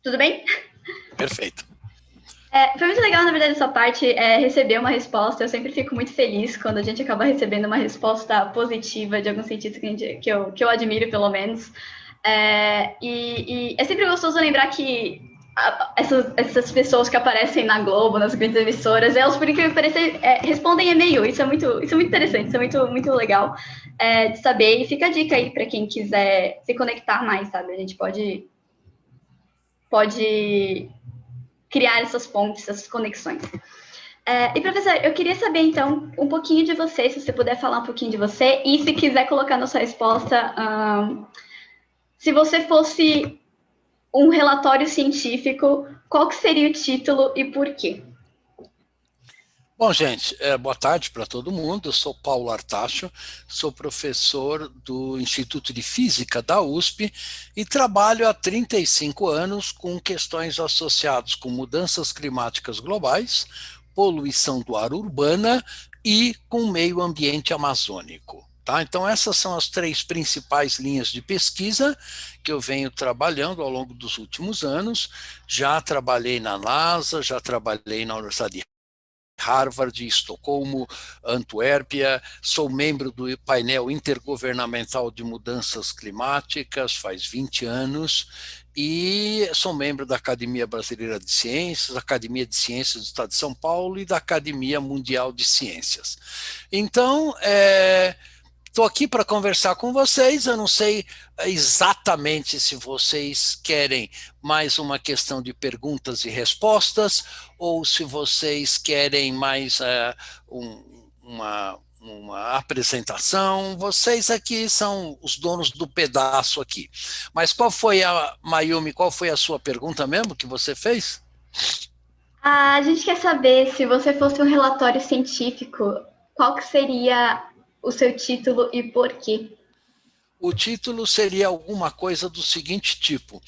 Tudo bem? Perfeito. Foi muito legal, na verdade, essa parte, receber uma resposta. Eu sempre fico muito feliz quando a gente acaba recebendo uma resposta positiva de algum cientista que eu admiro, pelo menos. E é sempre gostoso lembrar que essas pessoas que aparecem na Globo, nas grandes emissoras, elas, por incrível que pareça, respondem e-mail. Isso é muito interessante, isso é muito legal de saber. E fica a dica aí para quem quiser se conectar mais, sabe? A gente pode criar essas pontes, essas conexões. E, professor, eu queria saber, então, um pouquinho de você, se você puder falar um pouquinho de você, e se quiser colocar na sua resposta, se você fosse um relatório científico, qual que seria o título e por quê? Bom, gente, boa tarde para todo mundo. Eu sou Paulo Artacho, sou professor do Instituto de Física da USP e trabalho há 35 anos com questões associadas com mudanças climáticas globais, poluição do ar urbana e com o meio ambiente amazônico. Tá? Então, essas são as três principais linhas de pesquisa que eu venho trabalhando ao longo dos últimos anos. Já trabalhei na NASA, já trabalhei na Universidade de Harvard, Estocolmo, Antuérpia, sou membro do painel intergovernamental de mudanças climáticas faz 20 anos e sou membro da Academia Brasileira de Ciências, Academia de Ciências do Estado de São Paulo e da Academia Mundial de Ciências. Então, estou aqui para conversar com vocês. Eu não sei exatamente se vocês querem mais uma questão de perguntas e respostas ou se vocês querem mais uma apresentação. Vocês aqui são os donos do pedaço aqui. Mas Mayumi, qual foi a sua pergunta mesmo que você fez? A gente quer saber, se você fosse um relatório científico, qual que seria o seu título e por quê? O título seria alguma coisa do seguinte tipo: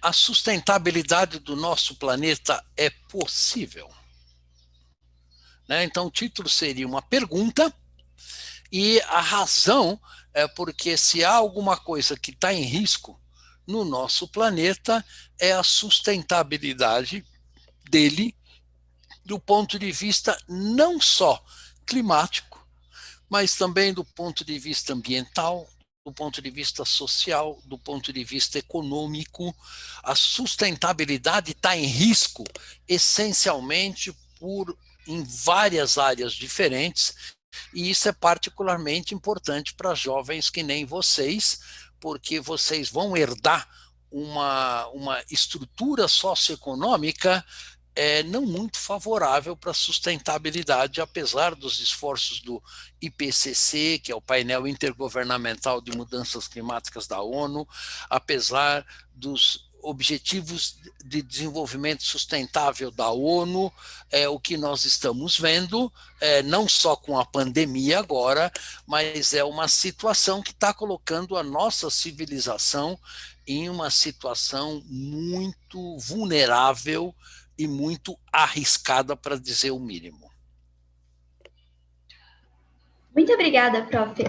a sustentabilidade do nosso planeta é possível? Né? Então, o título seria uma pergunta, e a razão é porque se há alguma coisa que está em risco no nosso planeta, é a sustentabilidade dele, do ponto de vista não só climático, mas também do ponto de vista ambiental, do ponto de vista social, do ponto de vista econômico. A sustentabilidade está em risco essencialmente em várias áreas diferentes, e isso é particularmente importante para jovens que nem vocês, porque vocês vão herdar uma estrutura socioeconômica não muito favorável para a sustentabilidade, apesar dos esforços do IPCC, que é o painel intergovernamental de mudanças climáticas da ONU, apesar dos objetivos de desenvolvimento sustentável da ONU. O que nós estamos vendo, não só com a pandemia agora, mas é uma situação que está colocando a nossa civilização em uma situação muito vulnerável e muito arriscada, para dizer o mínimo. Muito obrigada, prof.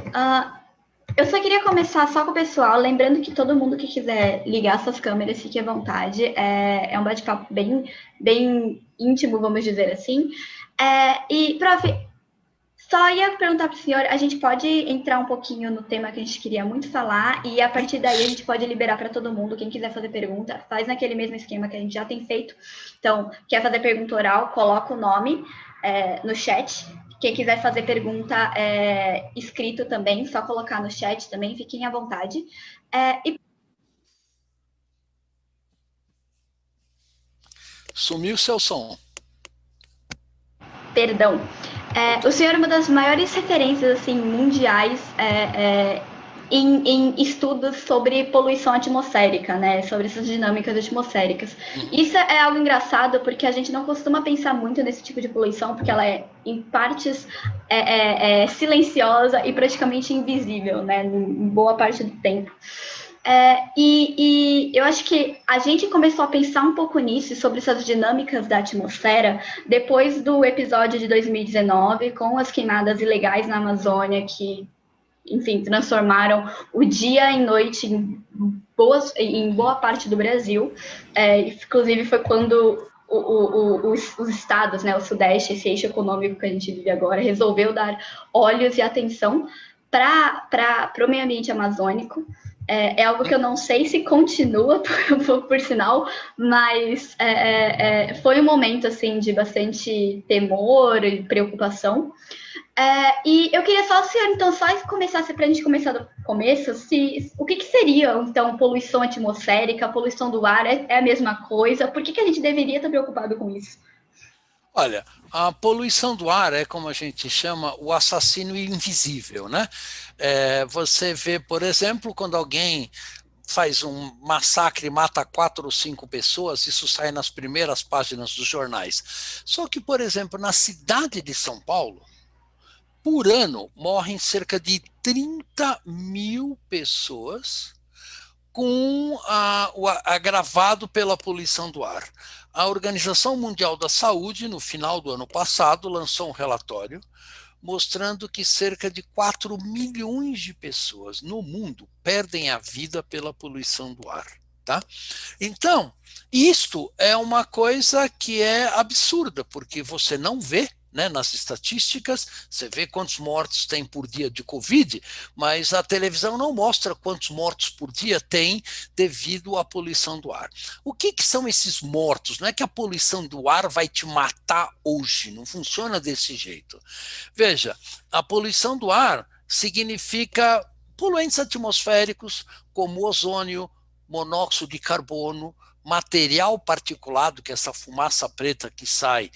Eu só queria começar só com o pessoal, lembrando que todo mundo que quiser ligar suas câmeras, fique à vontade. É um bate-papo bem íntimo, vamos dizer assim. E, prof, só ia perguntar para o senhor, a gente pode entrar um pouquinho no tema que a gente queria muito falar, e a partir daí a gente pode liberar para todo mundo. Quem quiser fazer pergunta, faz naquele mesmo esquema que a gente já tem feito. Então, quer fazer pergunta oral, coloca o nome no chat. Quem quiser fazer pergunta escrito também, só colocar no chat também, fiquem à vontade. Sumiu seu som. Perdão. O senhor é uma das maiores referências assim, mundiais em estudos sobre poluição atmosférica, né? Sobre essas dinâmicas atmosféricas. Isso é algo engraçado porque a gente não costuma pensar muito nesse tipo de poluição, porque ela é, em partes, silenciosa e praticamente invisível, né? Em boa parte do tempo. E eu acho que a gente começou a pensar um pouco nisso, sobre essas dinâmicas da atmosfera, depois do episódio de 2019, com as queimadas ilegais na Amazônia, que, enfim, transformaram o dia em noite em em boa parte do Brasil. Inclusive foi quando os estados, né, o Sudeste, esse eixo econômico que a gente vive agora, resolveu dar olhos e atenção para o meio ambiente amazônico. É algo que eu não sei se continua, por sinal, mas foi um momento assim de bastante temor e preocupação. E eu queria só, senhor, então, só começasse para a gente começar do começo, o que seria, então, poluição atmosférica, poluição do ar, é a mesma coisa? Por que a gente deveria estar preocupado com isso? Olha, a poluição do ar é como a gente chama o assassino invisível, né? Você vê, por exemplo, quando alguém faz um massacre e mata 4 ou 5 pessoas, isso sai nas primeiras páginas dos jornais. Só que, por exemplo, na cidade de São Paulo, por ano morrem cerca de 30 mil pessoas com o agravado pela poluição do ar. A Organização Mundial da Saúde, no final do ano passado, lançou um relatório mostrando que cerca de 4 milhões de pessoas no mundo perdem a vida pela poluição do ar. Tá? Então, isto é uma coisa que é absurda, porque você não vê, né, nas estatísticas, você vê quantos mortos tem por dia de Covid, mas a televisão não mostra quantos mortos por dia tem devido à poluição do ar. O que são esses mortos? Não é que a poluição do ar vai te matar hoje, não funciona desse jeito. Veja, a poluição do ar significa poluentes atmosféricos como ozônio, monóxido de carbono, material particulado, que é essa fumaça preta que sai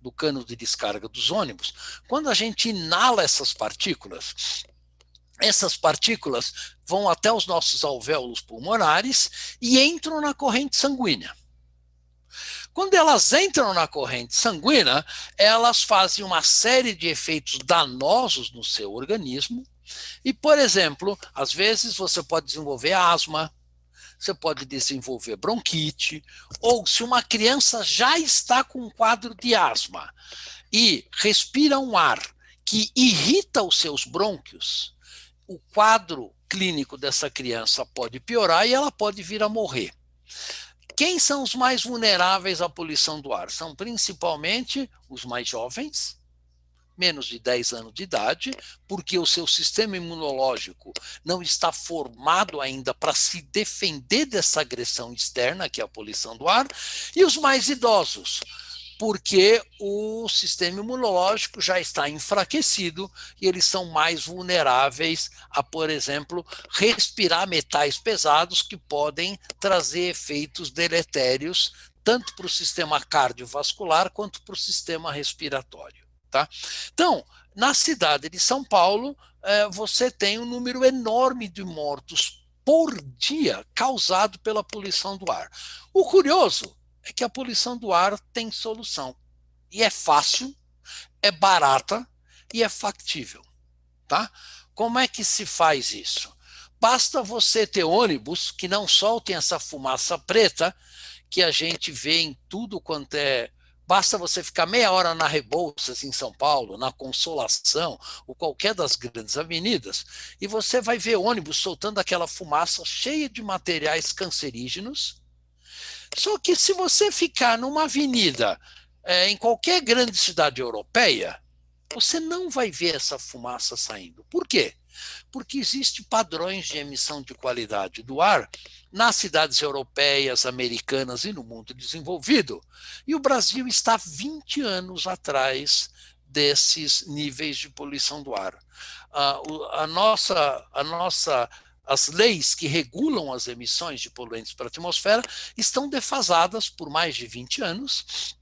do cano de descarga dos ônibus. Quando a gente inala essas partículas vão até os nossos alvéolos pulmonares e entram na corrente sanguínea. Quando elas entram na corrente sanguínea, elas fazem uma série de efeitos danosos no seu organismo. E, por exemplo, às vezes você pode desenvolver asma, você pode desenvolver bronquite, ou se uma criança já está com um quadro de asma e respira um ar que irrita os seus brônquios, o quadro clínico dessa criança pode piorar e ela pode vir a morrer. Quem são os mais vulneráveis à poluição do ar? São principalmente os mais jovens, menos de 10 anos de idade, porque o seu sistema imunológico não está formado ainda para se defender dessa agressão externa, que é a poluição do ar, e os mais idosos, porque o sistema imunológico já está enfraquecido e eles são mais vulneráveis a, por exemplo, respirar metais pesados que podem trazer efeitos deletérios tanto para o sistema cardiovascular quanto para o sistema respiratório. Tá? Então, na cidade de São Paulo, você tem um número enorme de mortos por dia causado pela poluição do ar. O curioso é que a poluição do ar tem solução. E é fácil, é barata e é factível. Tá? Como é que se faz isso? Basta você ter ônibus que não soltem essa fumaça preta que a gente vê em tudo quanto é. Basta você ficar meia hora na Rebouças, em São Paulo, na Consolação, ou qualquer das grandes avenidas, e você vai ver ônibus soltando aquela fumaça cheia de materiais cancerígenos. Só que se você ficar numa avenida, em qualquer grande cidade europeia, você não vai ver essa fumaça saindo. Por quê? Porque existem padrões de emissão de qualidade do ar nas cidades europeias, americanas e no mundo desenvolvido. E o Brasil está 20 anos atrás desses níveis de poluição do ar. As leis que regulam as emissões de poluentes para a atmosfera estão defasadas por mais de 20 anos.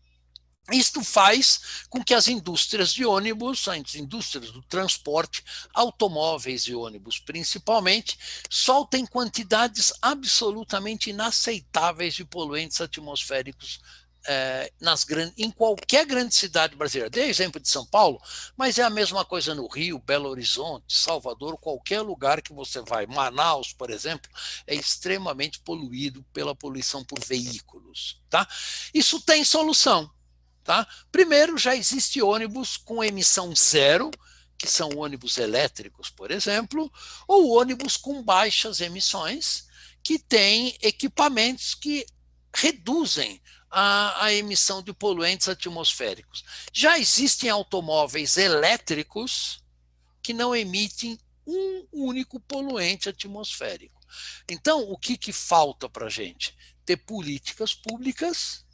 Isto faz com que as indústrias de ônibus, as indústrias do transporte, automóveis e ônibus principalmente, soltem quantidades absolutamente inaceitáveis de poluentes atmosféricos em qualquer grande cidade brasileira. Dei exemplo de São Paulo, mas é a mesma coisa no Rio, Belo Horizonte, Salvador, qualquer lugar que você vai. Manaus, por exemplo, é extremamente poluído pela poluição por veículos. Tá? Isso tem solução. Tá? Primeiro, já existe ônibus com emissão zero, que são ônibus elétricos, por exemplo, ou ônibus com baixas emissões, que tem equipamentos que reduzem a emissão de poluentes atmosféricos. Já existem automóveis elétricos que não emitem um único poluente atmosférico. Então, o que falta para a gente? Ter políticas públicas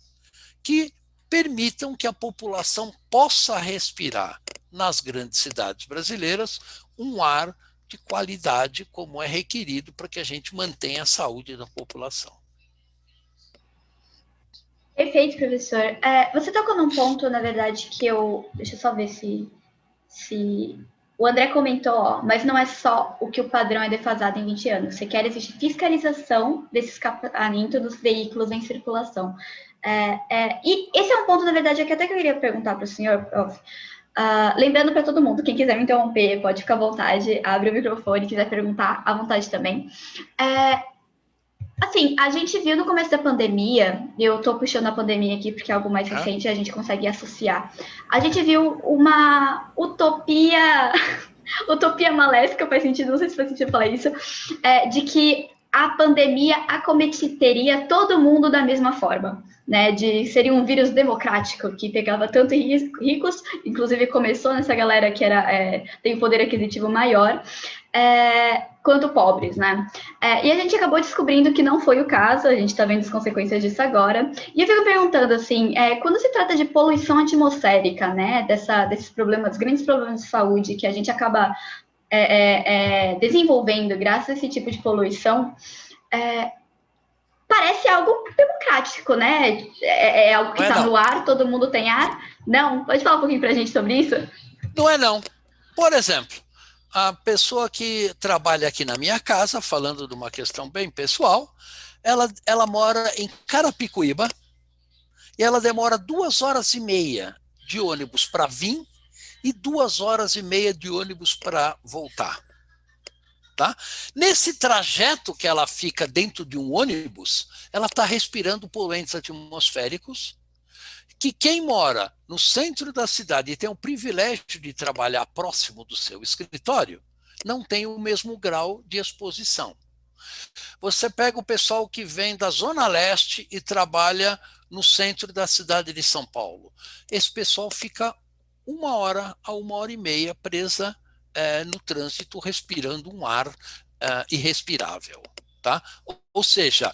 que permitam que a população possa respirar nas grandes cidades brasileiras um ar de qualidade como é requerido para que a gente mantenha a saúde da população. Perfeito, professor. Você tocou num ponto, na verdade, que eu... Deixa eu só ver se o André comentou, mas não é só o que o padrão é defasado em 20 anos. Você quer existe fiscalização desse escapamento dos veículos em circulação. E esse é um ponto, na verdade, que até que eu queria perguntar para o senhor, prof. Lembrando para todo mundo, quem quiser me interromper, pode ficar à vontade, abre o microfone, quiser perguntar à vontade também. Assim, a gente viu no começo da pandemia, eu estou puxando a pandemia aqui porque é algo mais recente, a gente consegue associar. A gente viu uma utopia maléfica, faz sentido, não sei se faz sentido falar isso, de que a pandemia acometeria todo mundo da mesma forma, né? Seria um vírus democrático que pegava tanto ricos, inclusive começou nessa galera que tem um poder aquisitivo maior, quanto pobres, né? E a gente acabou descobrindo que não foi o caso, a gente está vendo as consequências disso agora. E eu fico perguntando, assim, quando se trata de poluição atmosférica, né, desses problemas, grandes problemas de saúde que a gente acaba desenvolvendo graças a esse tipo de poluição, parece algo democrático, né? É algo que está no ar, todo mundo tem ar. Não? Pode falar um pouquinho para a gente sobre isso? Não é não. Por exemplo, a pessoa que trabalha aqui na minha casa, falando de uma questão bem pessoal, ela mora em Carapicuíba e ela demora 2h30 de ônibus para vir e 2h30 de ônibus para voltar. Tá? Nesse trajeto que ela fica dentro de um ônibus, ela está respirando poluentes atmosféricos que quem mora no centro da cidade e tem o privilégio de trabalhar próximo do seu escritório, não tem o mesmo grau de exposição. Você pega o pessoal que vem da Zona Leste e trabalha no centro da cidade de São Paulo. Esse pessoal fica 1h a 1h30 presa no trânsito, respirando um ar irrespirável. Tá? Ou seja,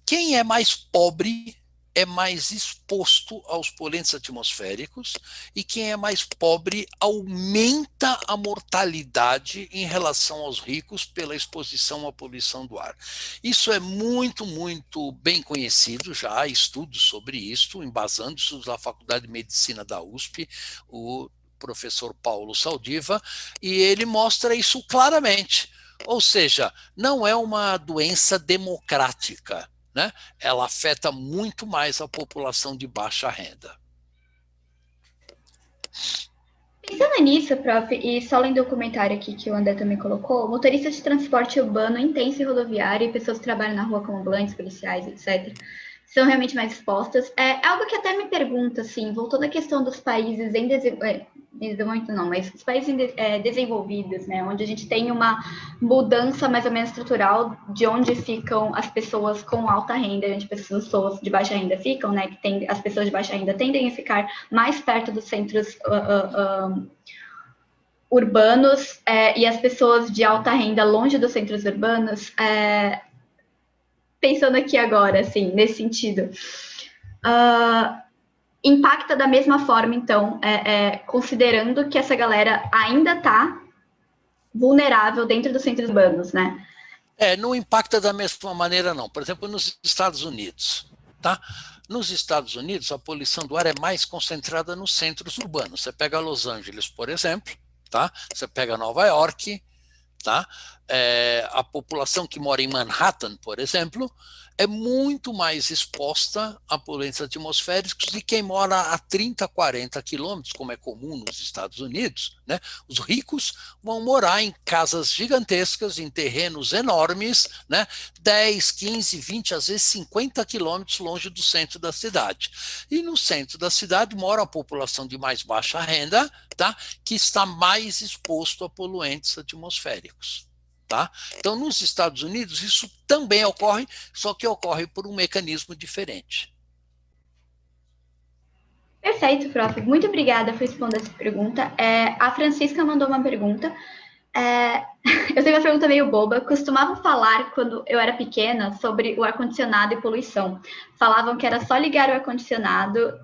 quem é mais pobre é mais exposto aos poluentes atmosféricos e quem é mais pobre aumenta a mortalidade em relação aos ricos pela exposição à poluição do ar. Isso é muito, muito bem conhecido, já há estudos sobre isso, embasando estudos da Faculdade de Medicina da USP, o professor Paulo Saldiva, e ele mostra isso claramente. Ou seja, não é uma doença democrática, né? Ela afeta muito mais a população de baixa renda. Pensando nisso, prof, e só lendo o comentário aqui que o André também colocou, motoristas de transporte urbano, intenso e rodoviário e pessoas que trabalham na rua como ambulantes, policiais, etc., são realmente mais expostas. Algo que até me pergunta, assim, voltando à questão dos países em desenvolvimento, não, mas os países desenvolvidos, né, onde a gente tem uma mudança mais ou menos estrutural de onde ficam as pessoas com alta renda, onde as pessoas de baixa renda ficam, né, as pessoas de baixa renda tendem a ficar mais perto dos centros urbanos e as pessoas de alta renda longe dos centros urbanos. Pensando aqui agora, assim, nesse sentido, impacta da mesma forma, então, considerando que essa galera ainda está vulnerável dentro dos centros urbanos, né? Não impacta da mesma maneira, não. Por exemplo, nos Estados Unidos, tá? Nos Estados Unidos, a poluição do ar é mais concentrada nos centros urbanos. Você pega Los Angeles, por exemplo, tá? Você pega Nova York, tá? A população que mora em Manhattan, por exemplo, é muito mais exposta a poluentes atmosféricos e quem mora a 30, 40 quilômetros, como é comum nos Estados Unidos, né? Os ricos vão morar em casas gigantescas, em terrenos enormes, né? 10, 15, 20, às vezes 50 quilômetros longe do centro da cidade. E no centro da cidade mora a população de mais baixa renda, tá? Que está mais exposto a poluentes atmosféricos. Tá? Então, nos Estados Unidos, isso também ocorre, só que ocorre por um mecanismo diferente. Perfeito, prof. Muito obrigada por responder essa pergunta. A Francisca mandou uma pergunta. Eu tenho uma pergunta meio boba. Costumavam falar, quando eu era pequena, sobre o ar-condicionado e poluição. Falavam que era só ligar o ar-condicionado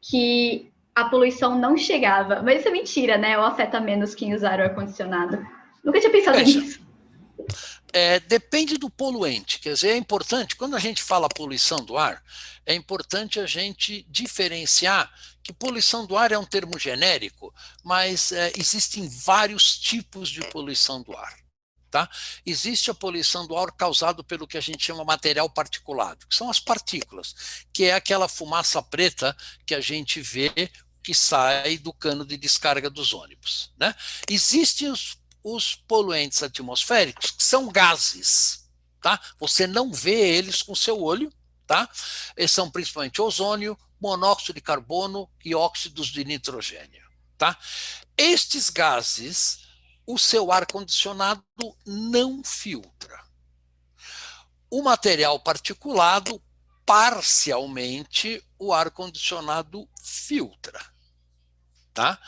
que a poluição não chegava. Mas isso é mentira, né? Ou afeta menos quem usar o ar-condicionado. Nunca tinha pensado nisso. Depende do poluente, quer dizer, é importante, quando a gente fala poluição do ar, é importante a gente diferenciar que poluição do ar é um termo genérico, mas existem vários tipos de poluição do ar. Tá? Existe a poluição do ar causada pelo que a gente chama material particulado, que são as partículas, que é aquela fumaça preta que a gente vê que sai do cano de descarga dos ônibus. Né? Existem os poluentes atmosféricos, que são gases. Tá? Você não vê eles com seu olho. Tá? Eles são principalmente ozônio, monóxido de carbono e óxidos de nitrogênio. Tá? Estes gases, o seu ar-condicionado não filtra. O material particulado, parcialmente, o ar-condicionado filtra. Tá?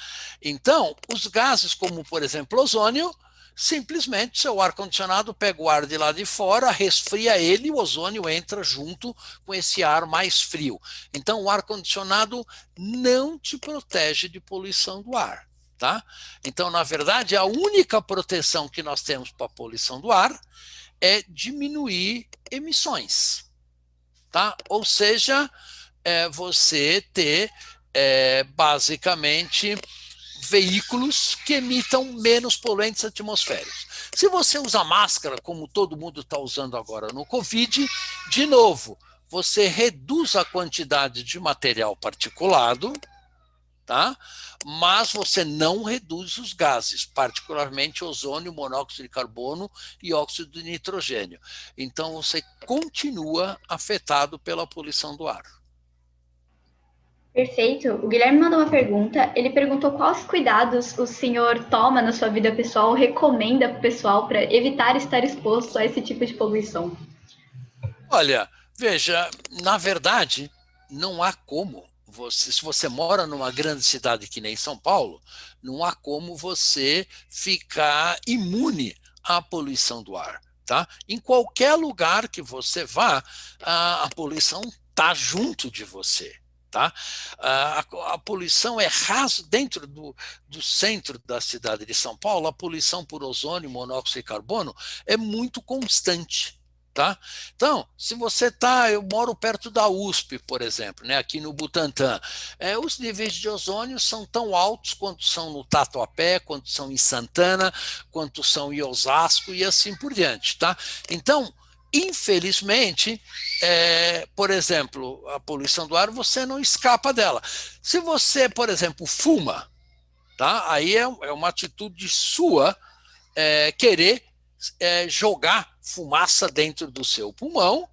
Então, os gases, como por exemplo o ozônio, simplesmente seu ar-condicionado pega o ar de lá de fora, resfria ele e o ozônio entra junto com esse ar mais frio. Então, o ar-condicionado não te protege de poluição do ar. Tá? Então, na verdade, a única proteção que nós temos para a poluição do ar é diminuir emissões. Tá? Ou seja, você ter basicamente veículos que emitam menos poluentes atmosféricos. Se você usa máscara, como todo mundo está usando agora no Covid, de novo, você reduz a quantidade de material particulado, tá? Mas você não reduz os gases, particularmente ozônio, monóxido de carbono e óxido de nitrogênio. Então, você continua afetado pela poluição do ar. Perfeito. O Guilherme mandou uma pergunta. Ele perguntou quais cuidados o senhor toma na sua vida pessoal, recomenda para o pessoal para evitar estar exposto a esse tipo de poluição. Olha, veja, na verdade, não há como você, se você mora numa grande cidade que nem São Paulo, não há como você ficar imune à poluição do ar. Tá? Em qualquer lugar que você vá, a poluição está junto de você. Tá? A poluição é rasa dentro do centro da cidade de São Paulo, a poluição por ozônio, monóxido de carbono é muito constante. Tá? Então, se você está, eu moro perto da USP, por exemplo, né, aqui no Butantã, os níveis de ozônio são tão altos quanto são no Tatuapé, quanto são em Santana, quanto são em Osasco e assim por diante. Tá? Então, infelizmente, por exemplo, a poluição do ar, você não escapa dela. Se você, por exemplo, fuma, tá? Aí é uma atitude sua querer jogar fumaça dentro do seu pulmão,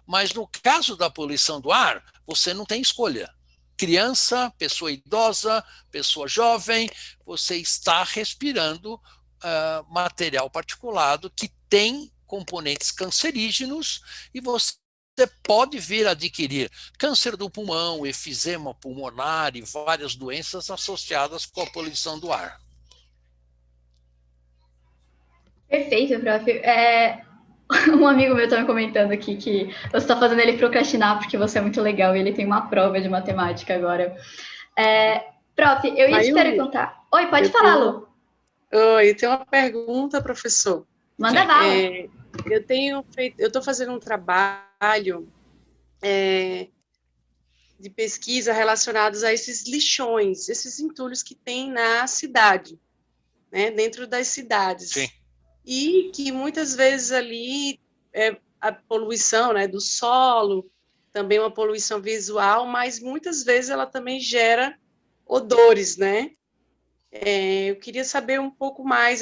mas no caso da poluição do ar, você não tem escolha. Criança, pessoa idosa, pessoa jovem, você está respirando material particulado que tem componentes cancerígenos e você pode vir a adquirir câncer do pulmão, efizema pulmonar e várias doenças associadas com a poluição do ar. Perfeito, prof. Um amigo meu estava comentando aqui que você está fazendo ele procrastinar porque você é muito legal e ele tem uma prova de matemática agora. Prof, eu ia te perguntar. Oi, pode falar, Lu. Oi, tem uma pergunta, professor. Manda bala. Eu estou fazendo um trabalho de pesquisa relacionados a esses lixões, esses entulhos que tem na cidade, né, dentro das cidades. Sim. E que muitas vezes ali a poluição, né, do solo, também uma poluição visual, mas muitas vezes ela também gera odores, né? Eu queria saber um pouco mais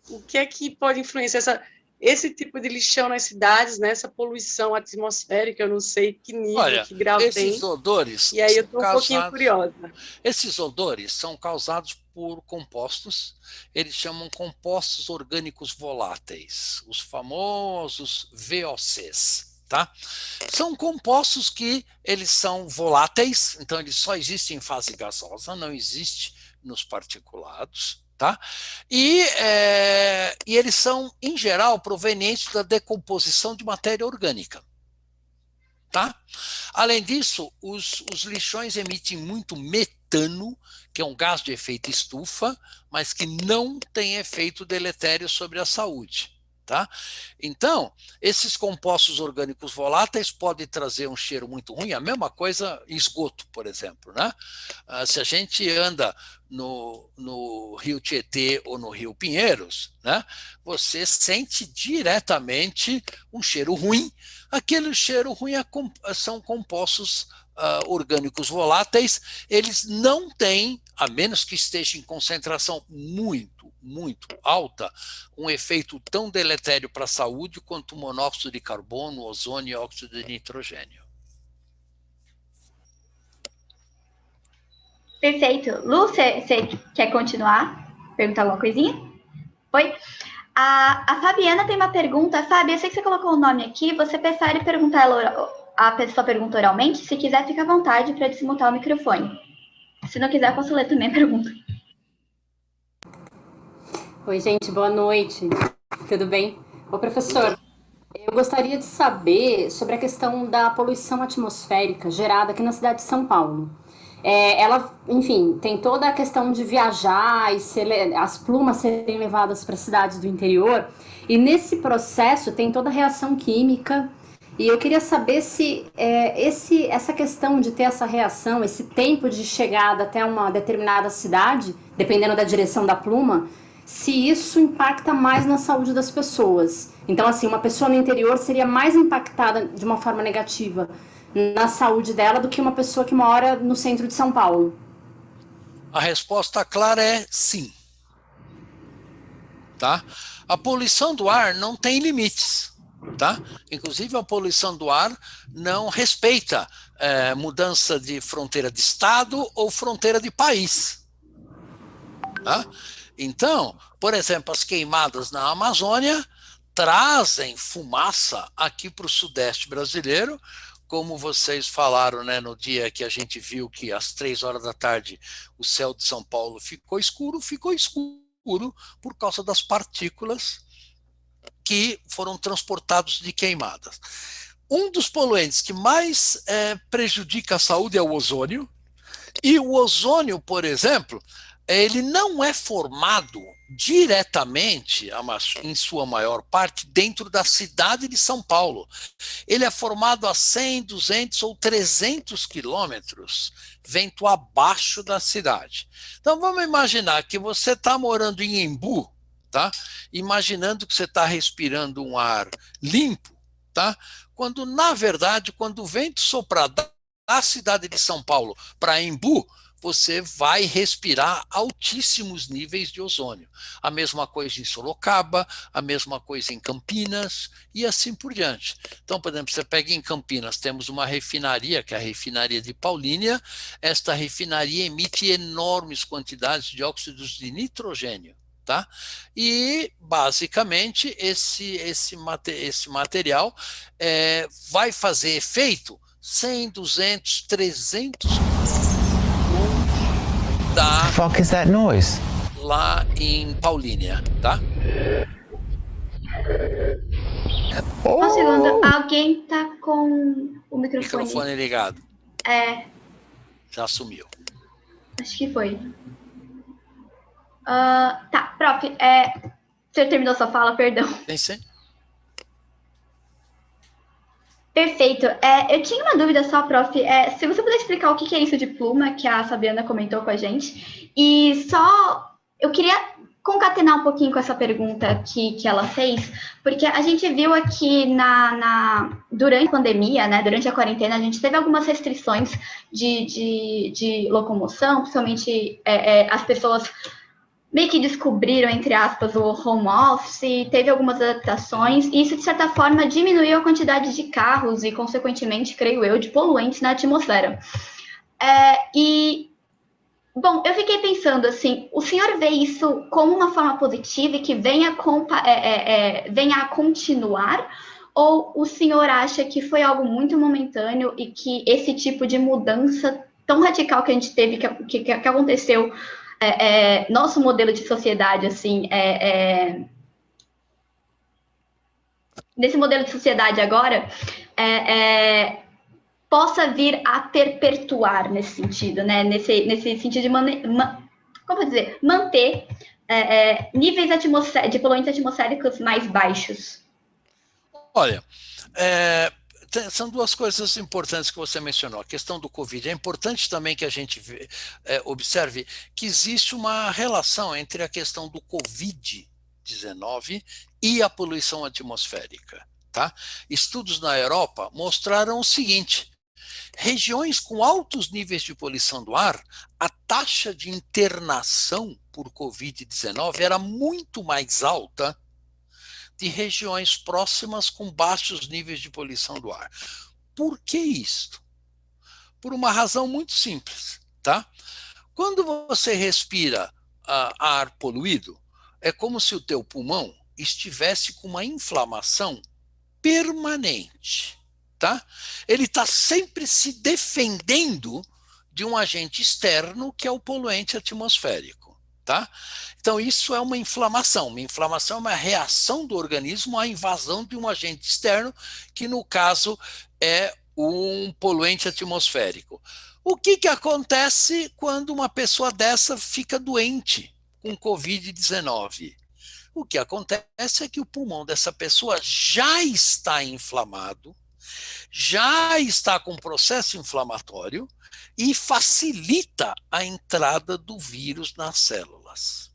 o que é que pode influenciar esse tipo de lixão nas cidades, né, essa poluição atmosférica, eu não sei que nível, Olha, que grau esses tem, odores e aí eu são estou um pouquinho causados, curiosa. esses odores são causados por compostos, eles chamam compostos orgânicos voláteis, os famosos VOCs, tá? São compostos que eles são voláteis, então eles só existem em fase gasosa, não existe nos particulados, tá? E eles são, em geral, provenientes da decomposição de matéria orgânica. Tá? Além disso, os lixões emitem muito metano, que é um gás de efeito estufa, mas que não tem efeito deletério sobre a saúde. Tá? Então, esses compostos orgânicos voláteis podem trazer um cheiro muito ruim, a mesma coisa em esgoto, por exemplo. Né? Se a gente anda no Rio Tietê ou no Rio Pinheiros, né, você sente diretamente um cheiro ruim. Aquele cheiro ruim são compostos orgânicos voláteis, eles não têm, a menos que esteja em concentração muito, muito alta, um efeito tão deletério para a saúde quanto o monóxido de carbono, ozônio e óxido de nitrogênio. Perfeito. Lu, você quer continuar? Perguntar alguma coisinha? Oi? A Fabiana tem uma pergunta, Fabi, eu sei que você colocou o nome aqui, você prefere perguntar a pessoa pergunta oralmente? Se quiser, fica à vontade para desmutar o microfone. Se não quiser, posso ler também a pergunta. Oi, gente, boa noite. Tudo bem? Ô, professor, eu gostaria de saber sobre a questão da poluição atmosférica gerada aqui na cidade de São Paulo. Ela, enfim, tem toda a questão de viajar e as plumas serem levadas para cidades do interior, e nesse processo tem toda a reação química, e eu queria saber se essa questão de ter essa reação, esse tempo de chegada até uma determinada cidade, dependendo da direção da pluma, se isso impacta mais na saúde das pessoas. Então, assim, uma pessoa no interior seria mais impactada de uma forma negativa na saúde dela do que uma pessoa que mora no centro de São Paulo. A resposta clara é sim. Tá? A poluição do ar não tem limites. Tá? Inclusive, a poluição do ar não respeita mudança de fronteira de estado ou fronteira de país. Tá? Então, por exemplo, as queimadas na Amazônia trazem fumaça aqui para o sudeste brasileiro, como vocês falaram, né, no dia que a gente viu que às 3 horas da tarde o céu de São Paulo ficou escuro por causa das partículas que foram transportados de queimadas. Um dos poluentes que mais prejudica a saúde é o ozônio, e o ozônio, por exemplo, ele não é formado diretamente, em sua maior parte, dentro da cidade de São Paulo. Ele é formado a 100, 200 ou 300 quilômetros vento abaixo da cidade. Então, vamos imaginar que você está morando em Embu, tá? Imaginando que você está respirando um ar limpo, tá? Quando, na verdade, quando o vento soprar da cidade de São Paulo para Embu, você vai respirar altíssimos níveis de ozônio. A mesma coisa em Sorocaba, a mesma coisa em Campinas e assim por diante. Então, por exemplo, você pega em Campinas, temos uma refinaria, que é a refinaria de Paulínia. Esta refinaria emite enormes quantidades de óxidos de nitrogênio. Tá? E, basicamente, esse material vai fazer efeito 100, 200, 300 da fuck is that noise? Lá em Paulínia, tá? Um segundo, alguém tá com o microfone ligado. Já sumiu. Acho que foi. Tá, prof, você terminou sua fala, perdão. Sim. Perfeito. Eu tinha uma dúvida só, prof. Se você puder explicar o que é isso de pluma, que a Fabiana comentou com a gente. E só eu queria concatenar um pouquinho com essa pergunta que ela fez, porque a gente viu aqui durante a pandemia, né, durante a quarentena, a gente teve algumas restrições de locomoção, principalmente as pessoas meio que descobriram, entre aspas, o home office, teve algumas adaptações, e isso, de certa forma, diminuiu a quantidade de carros e, consequentemente, creio eu, de poluentes na atmosfera. Bom, eu fiquei pensando assim, o senhor vê isso como uma forma positiva e que venha a continuar? Ou o senhor acha que foi algo muito momentâneo e que esse tipo de mudança tão radical que a gente teve, que aconteceu, nosso modelo de sociedade, assim, nesse modelo de sociedade agora, possa vir a perpetuar nesse sentido, né? Nesse sentido de manter níveis de poluentes atmosféricos mais baixos. Olha, são duas coisas importantes que você mencionou. A questão do Covid. É importante também que a gente observe que existe uma relação entre a questão do Covid-19 e a poluição atmosférica. Tá? Estudos na Europa mostraram o seguinte: regiões com altos níveis de poluição do ar, a taxa de internação por Covid-19 era muito mais alta de regiões próximas com baixos níveis de poluição do ar. Por que isso? Por uma razão muito simples, tá? Quando você respira ar poluído, é como se o teu pulmão estivesse com uma inflamação permanente, tá? Ele está sempre se defendendo de um agente externo, que é o poluente atmosférico, tá? Então, isso é uma inflamação. Uma inflamação é uma reação do organismo à invasão de um agente externo, que no caso é um poluente atmosférico. O que acontece quando uma pessoa dessa fica doente com Covid-19? O que acontece é que o pulmão dessa pessoa já está inflamado, já está com processo inflamatório e facilita a entrada do vírus nas células.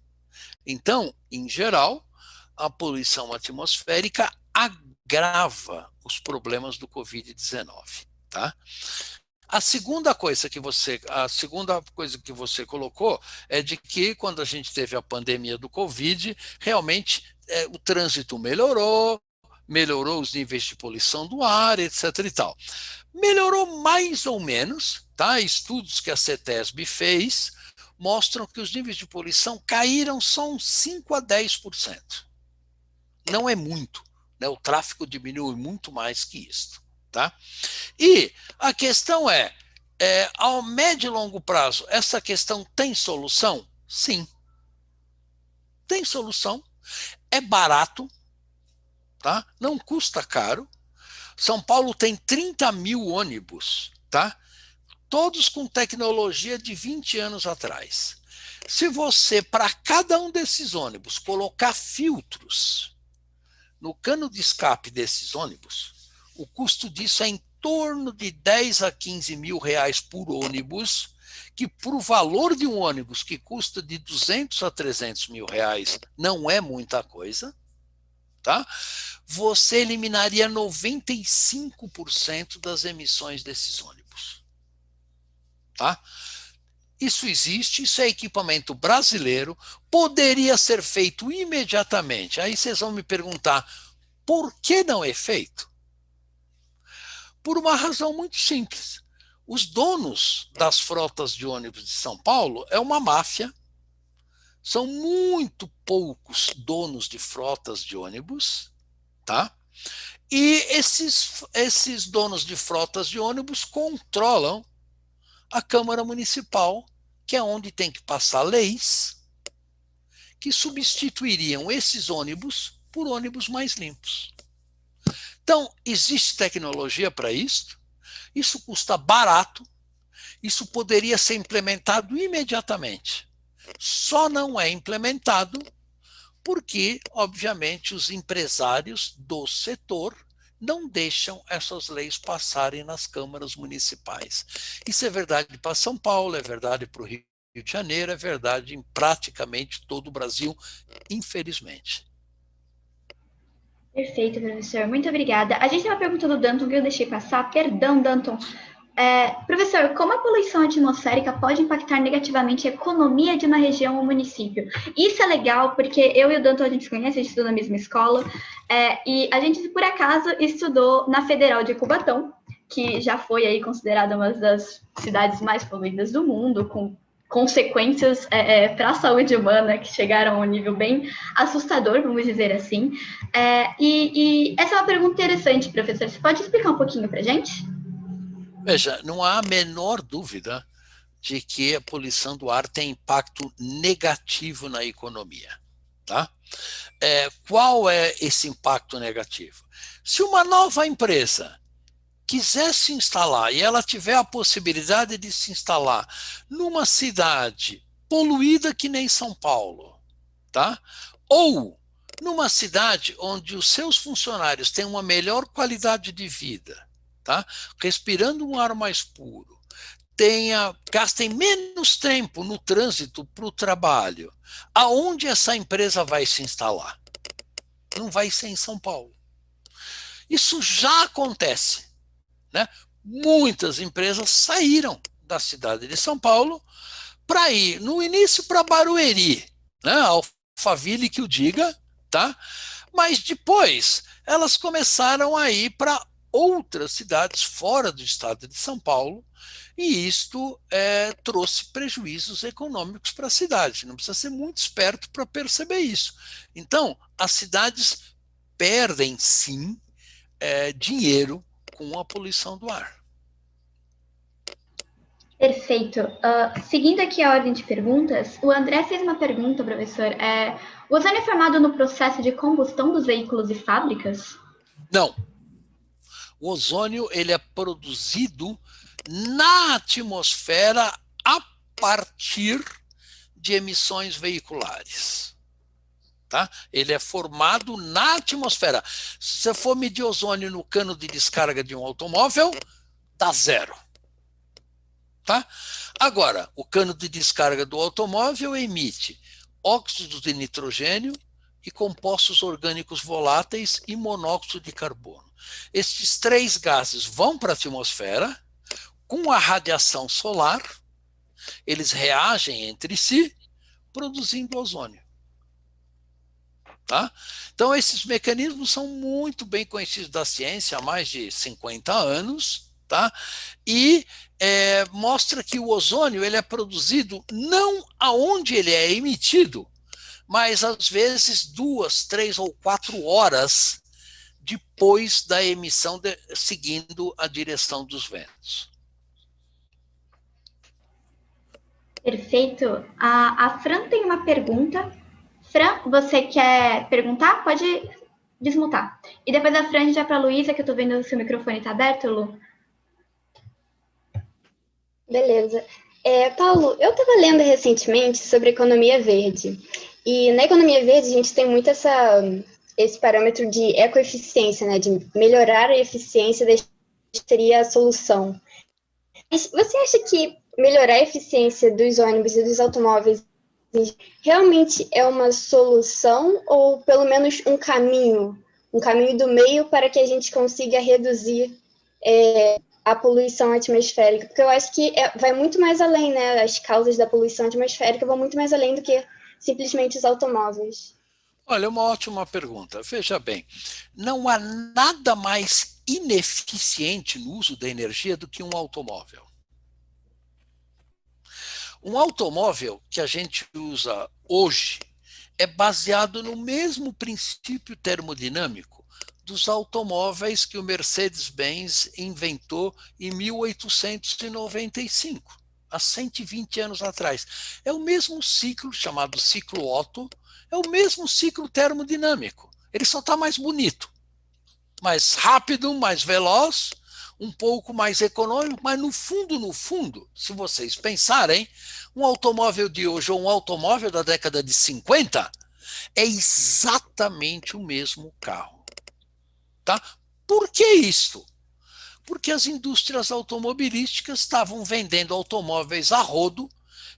Então, em geral, a poluição atmosférica agrava os problemas do Covid-19, tá? A segunda coisa que você colocou é de que, quando a gente teve a pandemia do Covid, realmente o trânsito melhorou os níveis de poluição do ar, etc. e tal. Melhorou mais ou menos, tá? Estudos que a CETESB fez mostram que os níveis de poluição caíram só uns 5 a 10%. Não é muito, né? O tráfego diminui muito mais que isso, tá? E a questão ao médio e longo prazo, essa questão tem solução? Sim. Tem solução. É barato, tá? Não custa caro. São Paulo tem 30 mil ônibus, tá? Todos com tecnologia de 20 anos atrás. Se você, para cada um desses ônibus, colocar filtros no cano de escape desses ônibus, o custo disso é em torno de 10 a 15 mil reais por ônibus, que para o valor de um ônibus que custa de 200 a 300 mil reais não é muita coisa, tá? Você eliminaria 95% das emissões desses ônibus. Tá? Isso existe, isso é equipamento brasileiro, poderia ser feito imediatamente. Aí vocês vão me perguntar, por que não é feito? Por uma razão muito simples. Os donos das frotas de ônibus de São Paulo é uma máfia. São muito poucos donos de frotas de ônibus, tá? E esses donos de frotas de ônibus controlam a Câmara Municipal, que é onde tem que passar leis que substituiriam esses ônibus por ônibus mais limpos. Então, existe tecnologia para isso custa barato, isso poderia ser implementado imediatamente. Só não é implementado porque, obviamente, os empresários do setor não deixam essas leis passarem nas câmaras municipais. Isso é verdade para São Paulo, é verdade para o Rio de Janeiro, é verdade em praticamente todo o Brasil, infelizmente. Perfeito, professor. Muito obrigada. A gente tem uma pergunta do Danton que eu deixei passar. Perdão, Danton. Professor, como a poluição atmosférica pode impactar negativamente a economia de uma região ou município? Isso é legal, porque eu e o Danton, a gente se conhece, a gente estuda na mesma escola, e a gente, por acaso, estudou na Federal de Cubatão, que já foi aí considerada uma das cidades mais poluídas do mundo, com consequências para a saúde humana que chegaram a um nível bem assustador, vamos dizer assim. E essa é uma pergunta interessante, professor. Você pode explicar um pouquinho para a gente? Veja, não há a menor dúvida de que a poluição do ar tem impacto negativo na economia. Tá? Qual é esse impacto negativo? Se uma nova empresa quiser se instalar e ela tiver a possibilidade de se instalar numa cidade poluída que nem São Paulo, tá? Ou numa cidade onde os seus funcionários têm uma melhor qualidade de vida, tá? Respirando um ar mais puro, gastem menos tempo no trânsito para o trabalho, aonde essa empresa vai se instalar? Não vai ser em São Paulo. Isso já acontece, né? Muitas empresas saíram da cidade de São Paulo para ir, no início, para Barueri, né? Alphaville que o diga, tá? Mas depois elas começaram a ir para outras cidades fora do estado de São Paulo, e isto trouxe prejuízos econômicos para a cidade. Não precisa ser muito esperto para perceber isso. Então, as cidades perdem, sim, dinheiro com a poluição do ar. Perfeito. Seguindo aqui a ordem de perguntas, o André fez uma pergunta, professor. O ozônio é formado no processo de combustão dos veículos e fábricas? Não. O ozônio ele é produzido na atmosfera a partir de emissões veiculares. Tá? Ele é formado na atmosfera. Se você for medir ozônio no cano de descarga de um automóvel, dá 0. Tá? Agora, o cano de descarga do automóvel emite óxido de nitrogênio e compostos orgânicos voláteis e monóxido de carbono. Estes 3 gases vão para a atmosfera, com a radiação solar, eles reagem entre si, produzindo ozônio. Tá? Então, esses mecanismos são muito bem conhecidos da ciência há mais de 50 anos, tá? E mostra que o ozônio ele é produzido não aonde ele é emitido, mas às vezes 2, 3 ou 4 horas depois da emissão, seguindo a direção dos ventos. Perfeito. A Fran tem uma pergunta. Fran, você quer perguntar? Pode desmutar. E depois a Fran, a gente vai para a Luísa, que eu estou vendo que o seu microfone está aberto, Lu. Beleza. Paulo, eu estava lendo recentemente sobre economia verde. E na economia verde a gente tem muito esse parâmetro de ecoeficiência, né? De melhorar a eficiência seria a solução. Mas você acha que melhorar a eficiência dos ônibus e dos automóveis realmente é uma solução ou pelo menos um caminho do meio para que a gente consiga reduzir a poluição atmosférica? Porque eu acho que vai muito mais além, né? As causas da poluição atmosférica vão muito mais além do que simplesmente os automóveis. Olha, uma ótima pergunta. Veja bem, não há nada mais ineficiente no uso da energia do que um automóvel. Um automóvel que a gente usa hoje é baseado no mesmo princípio termodinâmico dos automóveis que o Mercedes-Benz inventou em 1895, há 120 anos atrás. É o mesmo ciclo, chamado ciclo Otto, é o mesmo ciclo termodinâmico. Ele só está mais bonito, mais rápido, mais veloz, um pouco mais econômico, mas no fundo, se vocês pensarem, um automóvel de hoje ou um automóvel da década de 50 é exatamente o mesmo carro. Tá? Por que isto? Porque as indústrias automobilísticas estavam vendendo automóveis a rodo,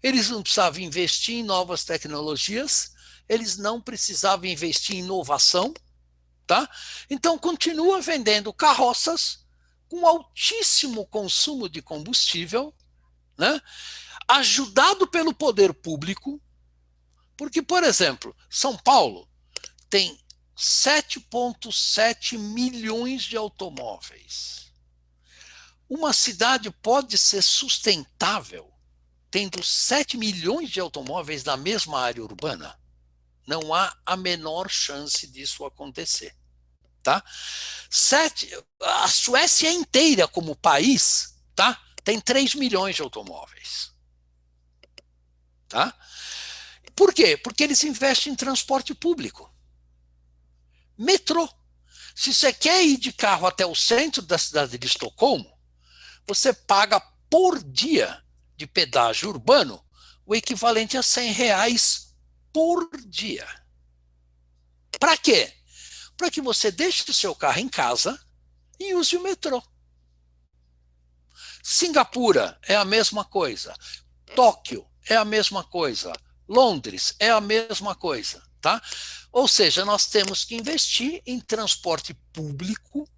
eles não precisavam investir em novas tecnologias, eles não precisavam investir em inovação, tá? Então continua vendendo carroças com altíssimo consumo de combustível, né? Ajudado pelo poder público, porque, por exemplo, São Paulo tem 7,7 milhões de automóveis. Uma cidade pode ser sustentável tendo 7 milhões de automóveis na mesma área urbana? Não há a menor chance disso acontecer. Tá? A Suécia inteira, como país, tá? Tem 3 milhões de automóveis. Tá? Por quê? Porque eles investem em transporte público. Metrô. Se você quer ir de carro até o centro da cidade de Estocolmo, você paga por dia de pedágio urbano o equivalente a R$100 por dia. Para quê? Para que você deixe o seu carro em casa e use o metrô. Singapura é a mesma coisa. Tóquio é a mesma coisa. Londres é a mesma coisa. Tá? Ou seja, nós temos que investir em transporte público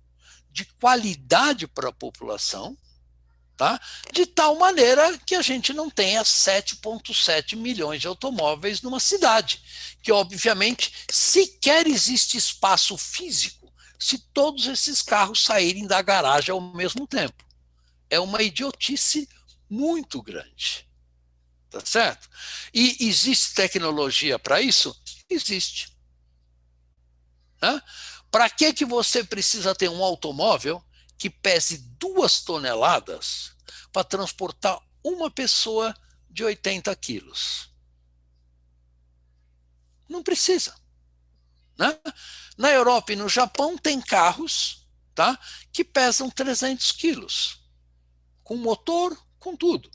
de qualidade para a população, tá? De tal maneira que a gente não tenha 7,7 milhões de automóveis numa cidade, que obviamente sequer existe espaço físico se todos esses carros saírem da garagem ao mesmo tempo. É uma idiotice muito grande. Tá certo? E existe tecnologia para isso? Existe. Para que você precisa ter um automóvel que pese 2 toneladas para transportar uma pessoa de 80 quilos? Não precisa. Né? Na Europa e no Japão tem carros, tá, que pesam 300 quilos, com motor, com tudo.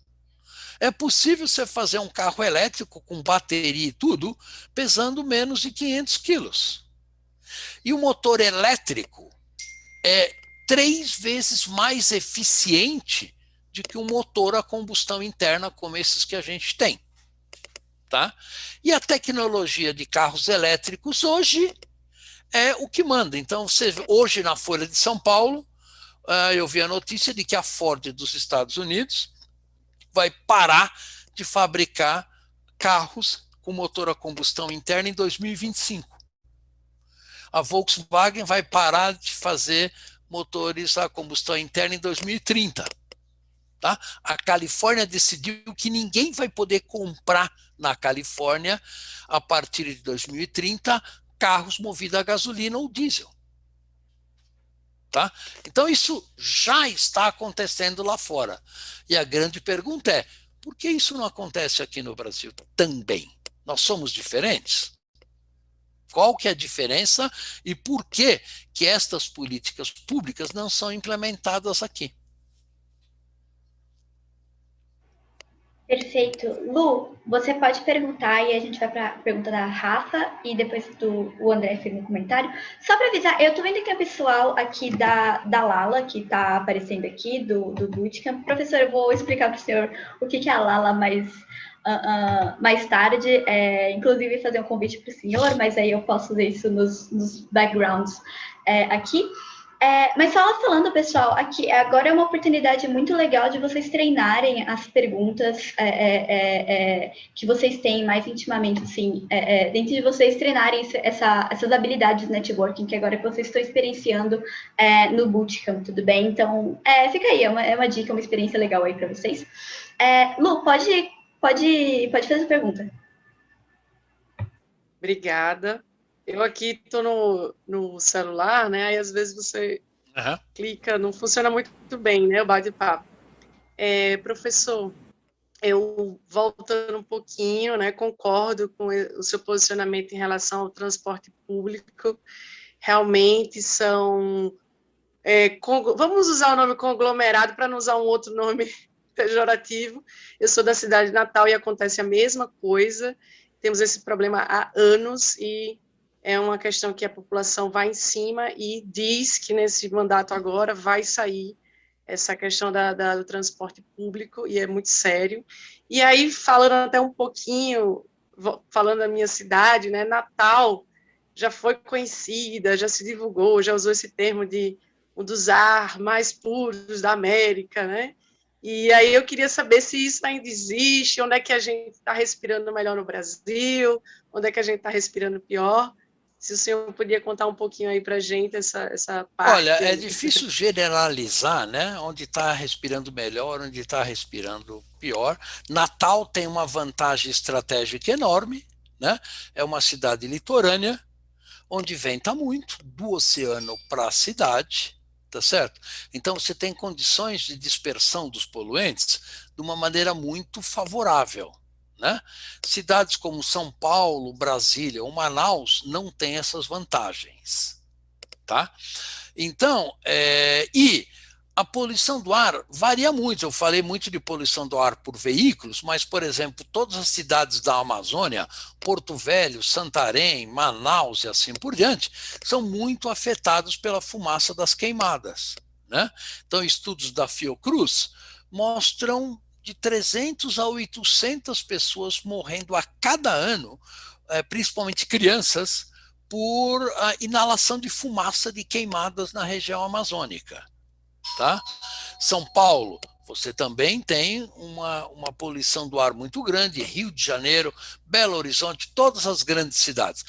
É possível você fazer um carro elétrico com bateria e tudo, pesando menos de 500 quilos. E o motor elétrico é 3 vezes mais eficiente do que um motor a combustão interna como esses que a gente tem. Tá? E a tecnologia de carros elétricos hoje é o que manda. Então, hoje na Folha de São Paulo, eu vi a notícia de que a Ford dos Estados Unidos vai parar de fabricar carros com motor a combustão interna em 2025. A Volkswagen vai parar de fazer motores a combustão interna em 2030. Tá? A Califórnia decidiu que ninguém vai poder comprar na Califórnia, a partir de 2030, carros movidos a gasolina ou diesel. Tá? Então, isso já está acontecendo lá fora. E a grande pergunta é, por que isso não acontece aqui no Brasil também? Nós somos diferentes? Qual que é a diferença e por que estas políticas públicas não são implementadas aqui? Perfeito. Lu, você pode perguntar e a gente vai para a pergunta da Rafa e depois o André fez um comentário. Só para avisar, eu estou vendo que tem o pessoal aqui da Lala, que está aparecendo aqui, do Bootcamp. Professor, eu vou explicar para o senhor o que é a Lala mais tarde, inclusive fazer um convite para o senhor, mas aí eu posso fazer isso nos backgrounds aqui. Mas só falando, pessoal, aqui agora é uma oportunidade muito legal de vocês treinarem as perguntas que vocês têm mais intimamente, assim, dentro de vocês treinarem essas habilidades de networking que agora vocês estão experienciando no Bootcamp, tudo bem? Então, fica aí, é uma dica, uma experiência legal aí para vocês. Lu, pode fazer a pergunta. Obrigada. Eu aqui estou no celular, né? Aí às vezes você clica, não funciona muito bem, né? O bate-papo. Professor, eu voltando um pouquinho, né? Concordo com o seu posicionamento em relação ao transporte público. Realmente são... vamos usar o nome conglomerado para não usar um outro nome pejorativo. Eu sou da cidade de Natal e acontece a mesma coisa. Temos esse problema há anos e é uma questão que a população vai em cima e diz que nesse mandato agora vai sair essa questão do transporte público, e é muito sério. E aí, falando até um pouquinho, falando da minha cidade, né, Natal já foi conhecida, já se divulgou, já usou esse termo de um dos ar mais puros da América, né? E aí eu queria saber se isso ainda existe, onde é que a gente está respirando melhor no Brasil, onde é que a gente está respirando pior. Se o senhor podia contar um pouquinho aí para a gente essa parte. Olha, é aí. difícil generalizar, né? Onde está respirando melhor, onde está respirando pior. Natal tem uma vantagem estratégica enorme, né? É uma cidade litorânea, onde venta muito do oceano para a cidade, tá certo? Então você tem condições de dispersão dos poluentes de uma maneira muito favorável, né? Cidades como São Paulo, Brasília ou Manaus não têm essas vantagens, tá? Então, e a poluição do ar varia muito. Eu falei muito de poluição do ar por veículos, mas, por exemplo, todas as cidades da Amazônia, Porto Velho, Santarém, Manaus e assim por diante, são muito afetados pela fumaça das queimadas, né? Então, estudos da Fiocruz mostram de 300 a 800 pessoas morrendo a cada ano, principalmente crianças, por inalação de fumaça de queimadas na região amazônica. Tá? São Paulo, você também tem uma poluição do ar muito grande, Rio de Janeiro, Belo Horizonte, todas as grandes cidades.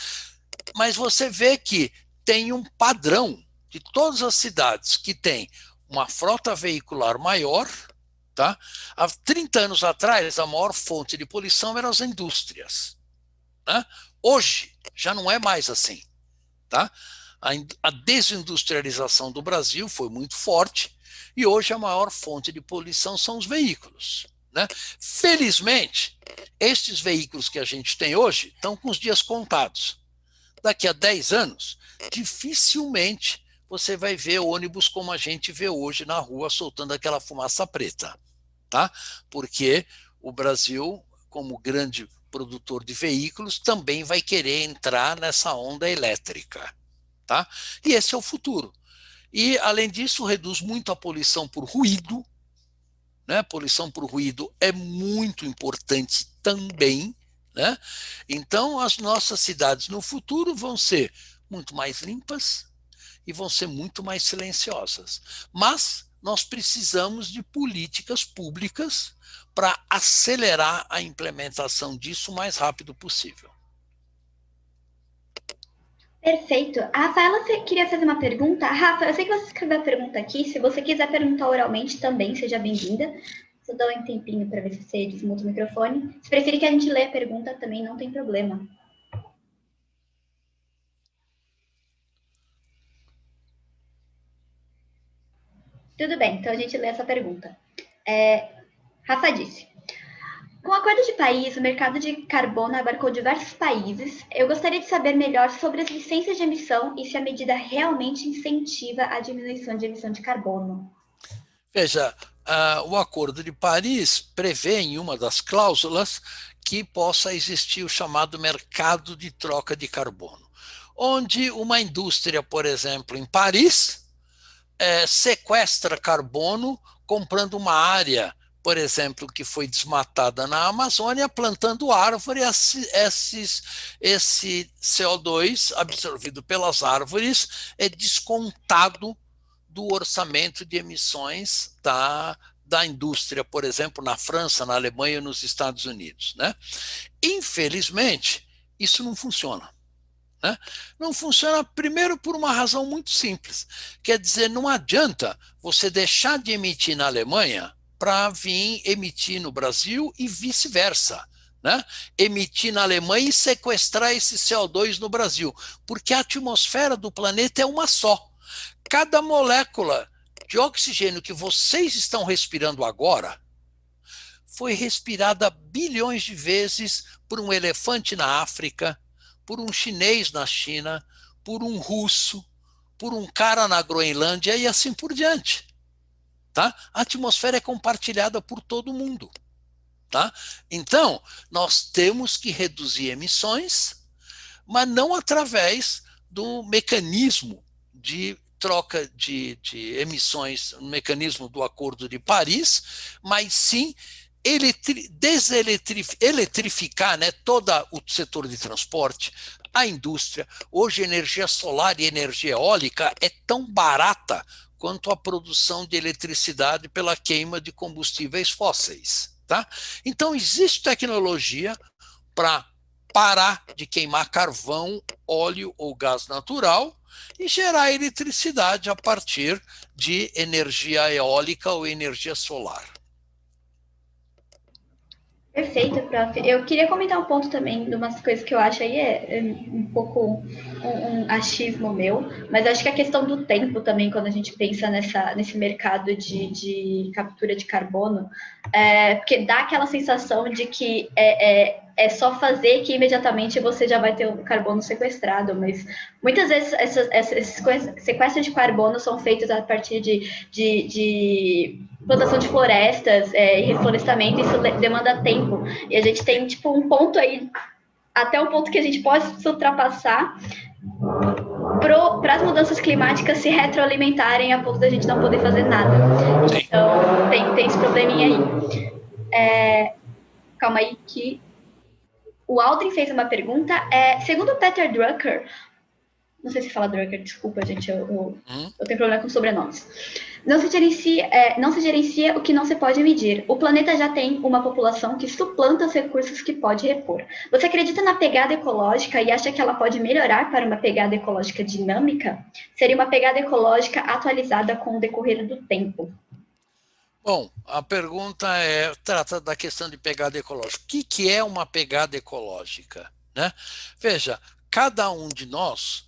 Mas você vê que tem um padrão de todas as cidades que tem uma frota veicular maior. Tá? Há 30 anos atrás, a maior fonte de poluição eram as indústrias, né? Hoje, já não é mais assim. Tá? A desindustrialização do Brasil foi muito forte e hoje a maior fonte de poluição são os veículos, né? Felizmente, estes veículos que a gente tem hoje estão com os dias contados. Daqui a 10 anos, dificilmente você vai ver ônibus como a gente vê hoje na rua soltando aquela fumaça preta, tá? Porque o Brasil, como grande produtor de veículos, também vai querer entrar nessa onda elétrica, tá? E esse é o futuro. E, além disso, reduz muito a poluição por ruído, né? Poluição por ruído é muito importante também, né? Então, as nossas cidades no futuro vão ser muito mais limpas e vão ser muito mais silenciosas. Mas nós precisamos de políticas públicas para acelerar a implementação disso o mais rápido possível. Perfeito. A Rafaela queria fazer uma pergunta. Rafa, eu sei que você escreveu a pergunta aqui. Se você quiser perguntar oralmente também, seja bem-vinda. Só dá um tempinho para ver se você desmuta o microfone. Se preferir que a gente lê a pergunta, também não tem problema. Tudo bem, então a gente lê essa pergunta. Rafa disse: com o Acordo de Paris, o mercado de carbono abarcou diversos países. Eu gostaria de saber melhor sobre as licenças de emissão e se a medida realmente incentiva a diminuição de emissão de carbono. Veja, o Acordo de Paris prevê em uma das cláusulas que possa existir o chamado mercado de troca de carbono, onde uma indústria, por exemplo, em Paris, sequestra carbono comprando uma área, por exemplo, que foi desmatada na Amazônia, plantando árvore, esse CO2 absorvido pelas árvores é descontado do orçamento de emissões da indústria, por exemplo, na França, na Alemanha e nos Estados Unidos, né? Infelizmente, isso não funciona. Né? Não funciona, primeiro, por uma razão muito simples. Quer dizer, não adianta você deixar de emitir na Alemanha para vir emitir no Brasil e vice-versa. Né? Emitir na Alemanha e sequestrar esse CO2 no Brasil, porque a atmosfera do planeta é uma só. Cada molécula de oxigênio que vocês estão respirando agora foi respirada bilhões de vezes por um elefante na África, por um chinês na China, por um russo, por um cara na Groenlândia e assim por diante. Tá? A atmosfera é compartilhada por todo mundo. Tá? Então, nós temos que reduzir emissões, mas não através do mecanismo de troca de emissões, no mecanismo do Acordo de Paris, mas sim eletrificar, né, todo o setor de transporte, a indústria. Hoje, energia solar e energia eólica é tão barata quanto à produção de eletricidade pela queima de combustíveis fósseis. Tá? Então, existe tecnologia para parar de queimar carvão, óleo ou gás natural e gerar eletricidade a partir de energia eólica ou energia solar. Perfeito, prof. Eu queria comentar um ponto também de umas coisas que eu acho aí um pouco um achismo meu, mas acho que a questão do tempo também, quando a gente pensa nesse mercado de captura de carbono, porque dá aquela sensação de que é só fazer que imediatamente você já vai ter o carbono sequestrado, mas muitas vezes esses sequestros de carbono são feitos a partir de plantação de florestas e reflorestamento, isso demanda tempo. E a gente tem, tipo, um ponto aí, até um ponto que a gente pode se ultrapassar para as mudanças climáticas se retroalimentarem a ponto da gente não poder fazer nada. Então, tem esse probleminha aí. Calma aí que o Aldrin fez uma pergunta. Segundo o Peter Drucker, não sei se fala Drucker, desculpa, gente, eu tenho problema com sobrenomes. Não se gerencia o que não se pode medir. O planeta já tem uma população que suplanta os recursos que pode repor. Você acredita na pegada ecológica e acha que ela pode melhorar para uma pegada ecológica dinâmica? Seria uma pegada ecológica atualizada com o decorrer do tempo. Bom, a pergunta trata da questão de pegada ecológica. O que é uma pegada ecológica? Né? Veja, cada um de nós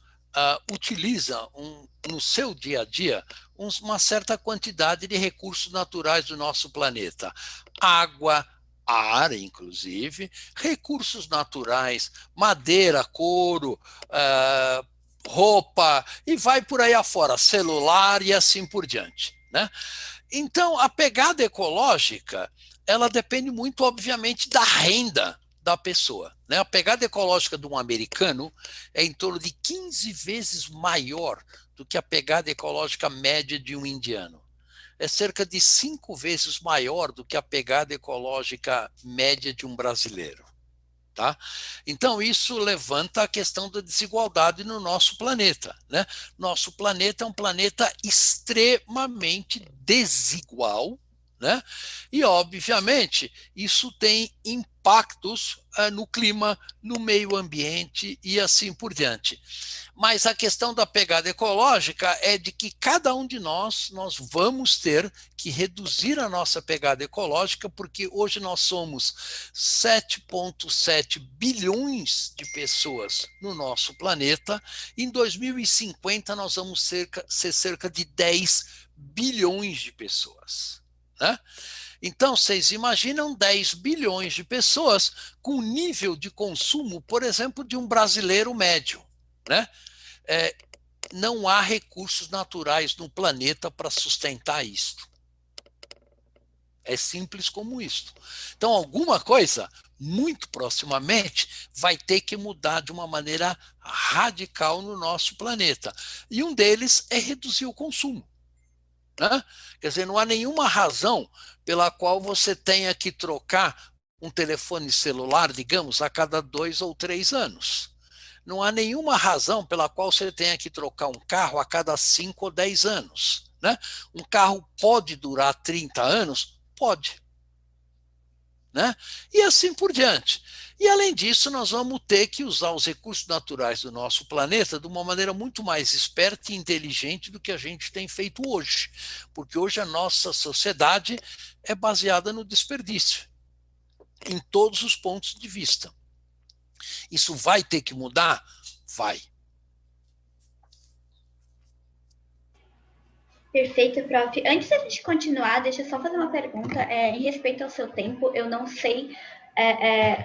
utiliza no seu dia a dia uma certa quantidade de recursos naturais do nosso planeta. Água, ar, inclusive, recursos naturais, madeira, couro, roupa, e vai por aí afora, celular e assim por diante. Né? Então, a pegada ecológica, ela depende muito, obviamente, da renda da pessoa. Né? A pegada ecológica de um americano é em torno de 15 vezes maior do que a pegada ecológica média de um indiano. É cerca de 5 vezes maior do que a pegada ecológica média de um brasileiro. Tá? Então, isso levanta a questão da desigualdade no nosso planeta. Né? Nosso planeta é um planeta extremamente desigual, né? E, obviamente, isso tem impactos no clima, no meio ambiente e assim por diante. Mas a questão da pegada ecológica é de que cada um de nós vamos ter que reduzir a nossa pegada ecológica, porque hoje nós somos 7,7 bilhões de pessoas no nosso planeta. Em 2050, nós vamos ser cerca de 10 bilhões de pessoas. Né? Então, vocês imaginam 10 bilhões de pessoas com o nível de consumo, por exemplo, de um brasileiro médio. Né? Não há recursos naturais no planeta para sustentar isto. É simples como isto. Então, alguma coisa, muito proximamente, vai ter que mudar de uma maneira radical no nosso planeta. E um deles é reduzir o consumo. Né? Quer dizer, não há nenhuma razão pela qual você tenha que trocar um telefone celular, digamos, a cada 2 ou 3 anos. Não há nenhuma razão pela qual você tenha que trocar um carro a cada 5 ou 10 anos. Né? Um carro pode durar 30 anos? Pode. Né? E assim por diante. E, além disso, nós vamos ter que usar os recursos naturais do nosso planeta de uma maneira muito mais esperta e inteligente do que a gente tem feito hoje. Porque hoje a nossa sociedade é baseada no desperdício, em todos os pontos de vista. Isso vai ter que mudar? Vai. Perfeito, prof. Antes da gente continuar, deixa eu só fazer uma pergunta. Em respeito ao seu tempo, eu não sei...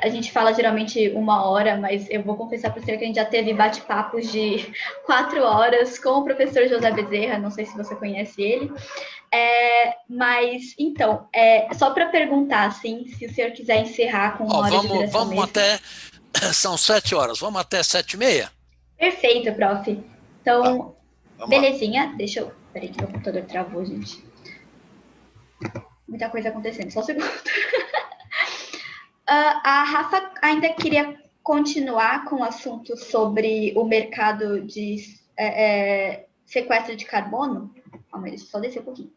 a gente fala geralmente 1 hora, mas eu vou confessar para você que a gente já teve bate-papos de 4 horas com o professor José Bezerra, não sei se você conhece ele. Mas, então, só para perguntar, assim, se o senhor quiser encerrar com 1 hora de duração vamos até... São 7 horas, vamos até 7h30? Perfeito, prof. Então, belezinha. Lá. Deixa eu... Peraí que meu computador travou, gente. Muita coisa acontecendo, só um segundo. A Rafa ainda queria continuar com o assunto sobre o mercado de sequestro de carbono. Calma aí, deixa eu só descer um pouquinho.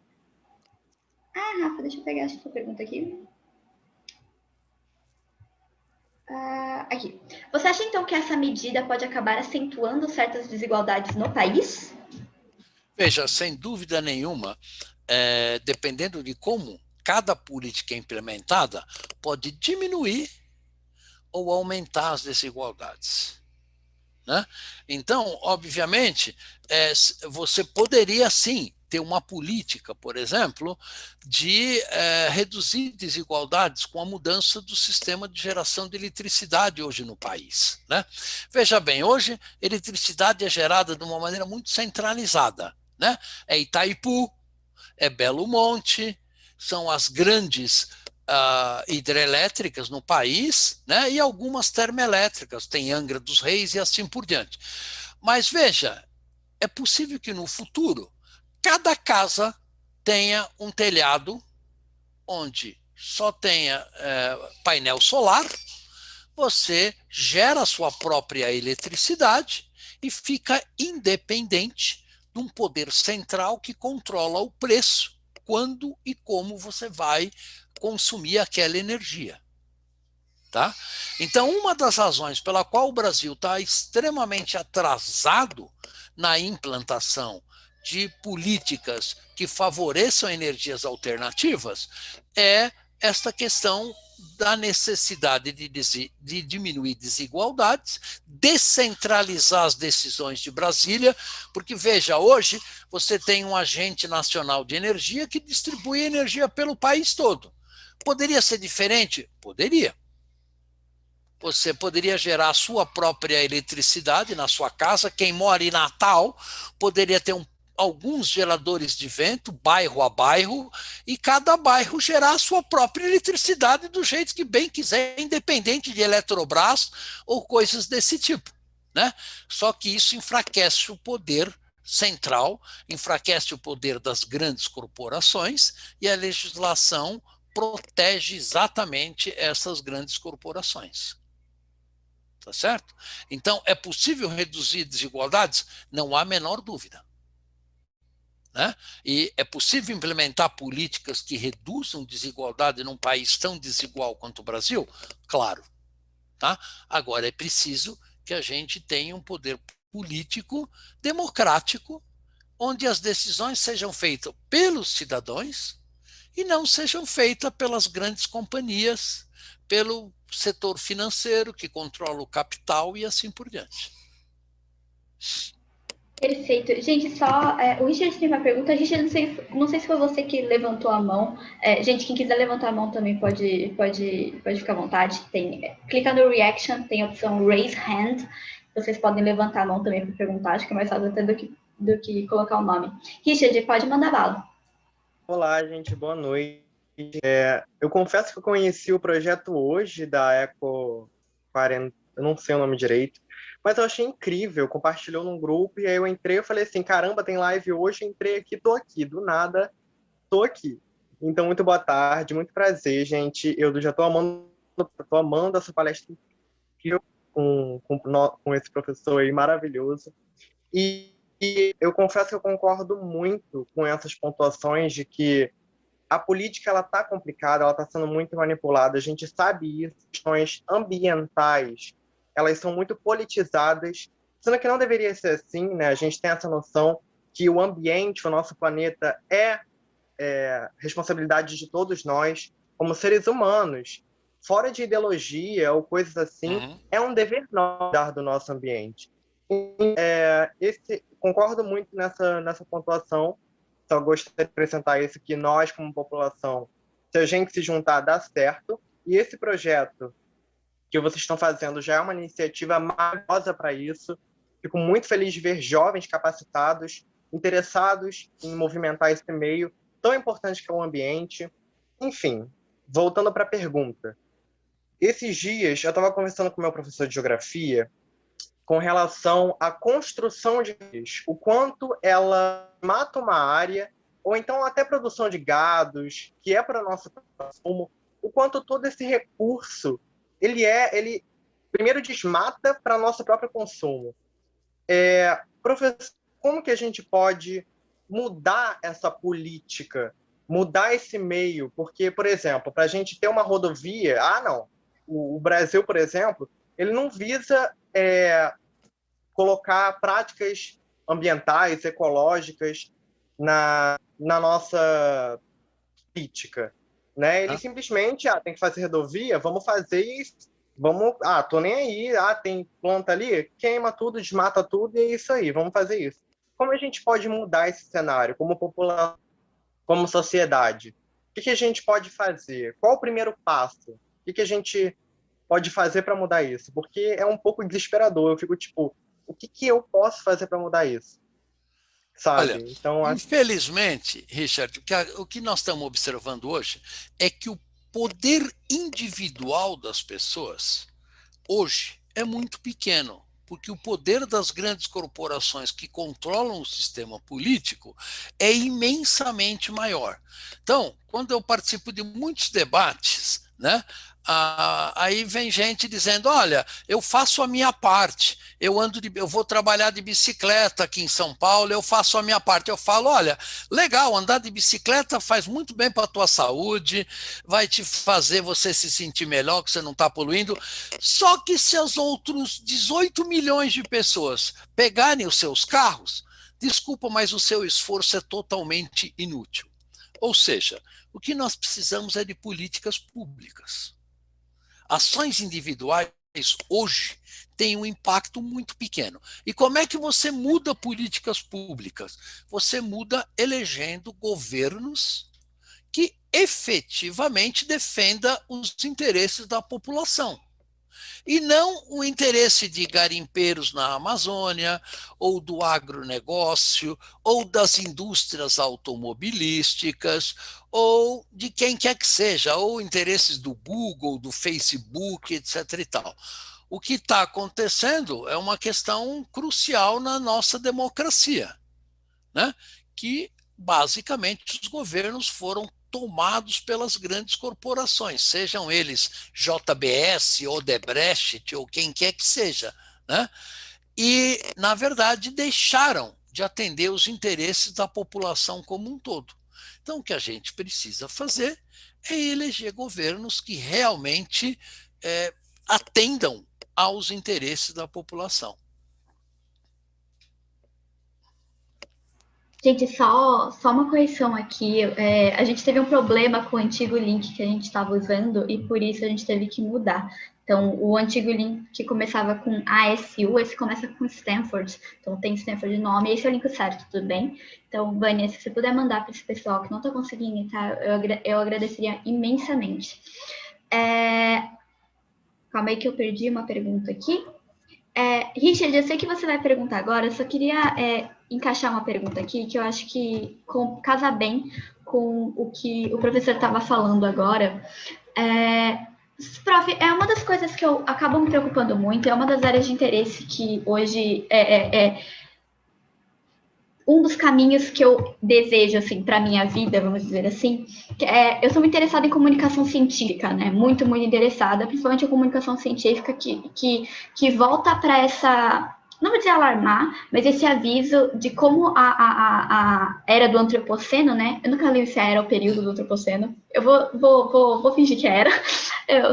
Rafa, deixa eu pegar a sua pergunta aqui. Aqui. Você acha, então, que essa medida pode acabar acentuando certas desigualdades no país? Veja, sem dúvida nenhuma, dependendo de como cada política é implementada, pode diminuir ou aumentar as desigualdades. Né? Então, obviamente, você poderia sim ter uma política, por exemplo, de reduzir desigualdades com a mudança do sistema de geração de eletricidade hoje no país. Né? Veja bem, hoje eletricidade é gerada de uma maneira muito centralizada. Né? É Itaipu, é Belo Monte, são as grandes hidrelétricas no país, né? E algumas termoelétricas, tem Angra dos Reis e assim por diante. Mas veja, é possível que no futuro cada casa tenha um telhado onde só tenha painel solar, você gera a sua própria eletricidade e fica independente de um poder central que controla o preço, quando e como você vai consumir aquela energia. Tá? Então, uma das razões pela qual o Brasil está extremamente atrasado na implantação de políticas que favoreçam energias alternativas é esta questão da necessidade de diminuir desigualdades, descentralizar as decisões de Brasília, porque, veja, hoje você tem um agente nacional de energia que distribui energia pelo país todo. Poderia ser diferente? Poderia. Você poderia gerar a sua própria eletricidade na sua casa. Quem mora em Natal poderia ter alguns geradores de vento, bairro a bairro, e cada bairro gerar a sua própria eletricidade do jeito que bem quiser, independente de Eletrobras ou coisas desse tipo. Né? Só que isso enfraquece o poder central, enfraquece o poder das grandes corporações, e a legislação protege exatamente essas grandes corporações. Tá certo? Então, é possível reduzir desigualdades? Não há a menor dúvida. Né? E é possível implementar políticas que reduzam desigualdade num país tão desigual quanto o Brasil? Claro. Tá? Agora, é preciso que a gente tenha um poder político democrático, onde as decisões sejam feitas pelos cidadãos e não sejam feitas pelas grandes companhias, pelo setor financeiro que controla o capital e assim por diante. Perfeito. Gente, só o Richard tem uma pergunta. Richard, não sei se foi você que levantou a mão. Gente, quem quiser levantar a mão também pode ficar à vontade. Clica no Reaction, tem a opção Raise Hand. Vocês podem levantar a mão também para perguntar. Acho que é mais fácil até do que colocar o nome. Richard, pode mandar bala. Olá, gente. Boa noite. Eu confesso que eu conheci o projeto hoje da Eco 40, eu não sei o nome direito, mas eu achei incrível, compartilhou num grupo, e aí eu entrei, eu falei assim, caramba, tem live hoje, entrei aqui, tô aqui, do nada, tô aqui. Então, muito boa tarde, muito prazer, gente, eu já tô amando essa palestra incrível com esse professor aí maravilhoso, e eu confesso que eu concordo muito com essas pontuações de que a política ela está complicada, ela está sendo muito manipulada, a gente sabe isso, questões ambientais, elas são muito politizadas, sendo que não deveria ser assim, né? A gente tem essa noção que o ambiente, o nosso planeta é responsabilidade de todos nós, como seres humanos, fora de ideologia ou coisas assim, é um dever nosso cuidar do nosso ambiente. Concordo muito nessa pontuação. Só gostaria de acrescentar isso, que nós, como população, se a gente se juntar, dá certo. E esse projeto que vocês estão fazendo já é uma iniciativa maravilhosa para isso. Fico muito feliz de ver jovens capacitados, interessados em movimentar esse meio tão importante que é o ambiente. Enfim, voltando para a pergunta. Esses dias, eu estava conversando com o meu professor de geografia com relação à construção de rios, o quanto ela mata uma área, ou então até produção de gados, que é para o nosso consumo, o quanto todo esse recurso, ele primeiro desmata para nosso próprio consumo. Professor, como que a gente pode mudar essa política, mudar esse meio? Porque, por exemplo, para a gente ter uma rodovia, não, o Brasil, por exemplo, ele não visa colocar práticas ambientais, ecológicas na nossa política, né? Ele simplesmente, tem que fazer rodovia, vamos fazer isso, vamos, tô nem aí, tem planta ali, queima tudo, desmata tudo, e é isso aí, vamos fazer isso. Como a gente pode mudar esse cenário, como população, como sociedade? O que a gente pode fazer? Qual o primeiro passo? O que a gente pode fazer para mudar isso? Porque é um pouco desesperador, eu fico tipo, o que eu posso fazer para mudar isso? Sabe? Olha, então, infelizmente, Richard, o que nós estamos observando hoje é que o poder individual das pessoas hoje é muito pequeno, porque o poder das grandes corporações que controlam o sistema político é imensamente maior. Então, quando eu participo de muitos debates, né, aí vem gente dizendo, olha, eu faço a minha parte, eu vou trabalhar de bicicleta aqui em São Paulo, eu faço a minha parte. Eu falo, olha, legal, andar de bicicleta faz muito bem para a tua saúde, vai te fazer você se sentir melhor, que você não está poluindo. Só que se os outros 18 milhões de pessoas pegarem os seus carros, desculpa, mas o seu esforço é totalmente inútil. Ou seja, o que nós precisamos é de políticas públicas. Ações individuais hoje têm um impacto muito pequeno. E como é que você muda políticas públicas? Você muda elegendo governos que efetivamente defenda os interesses da população. E não o interesse de garimpeiros na Amazônia, ou do agronegócio, ou das indústrias automobilísticas, ou de quem quer que seja, ou interesses do Google, do Facebook, etc. e tal. O que está acontecendo é uma questão crucial na nossa democracia, né? Que, basicamente, os governos foram tomados pelas grandes corporações, sejam eles JBS, Odebrecht ou quem quer que seja, né? E, na verdade, deixaram de atender os interesses da população como um todo. Então, o que a gente precisa fazer é eleger governos que realmente atendam aos interesses da população. Gente, só uma correção aqui. A gente teve um problema com o antigo link que a gente estava usando e por isso a gente teve que mudar. Então, o antigo link que começava com ASU, esse começa com Stanford. Então, tem Stanford de nome, esse é o link certo, tudo bem? Então, Vânia, se você puder mandar para esse pessoal que não está conseguindo, tá? Eu agradeceria imensamente. Calma aí que eu perdi uma pergunta aqui. Richard, eu sei que você vai perguntar agora, eu só queria encaixar uma pergunta aqui que eu acho que casa bem com o que o professor estava falando agora. Prof, é uma das coisas que eu acabo me preocupando muito, é uma das áreas de interesse que hoje um dos caminhos que eu desejo, assim, para a minha vida, vamos dizer assim, eu sou muito interessada em comunicação científica, né? Muito, muito interessada, principalmente a comunicação científica que volta para essa, não vou dizer alarmar, mas esse aviso de como a era do antropoceno, né? Eu nunca li se era o período do antropoceno. Eu vou fingir que era.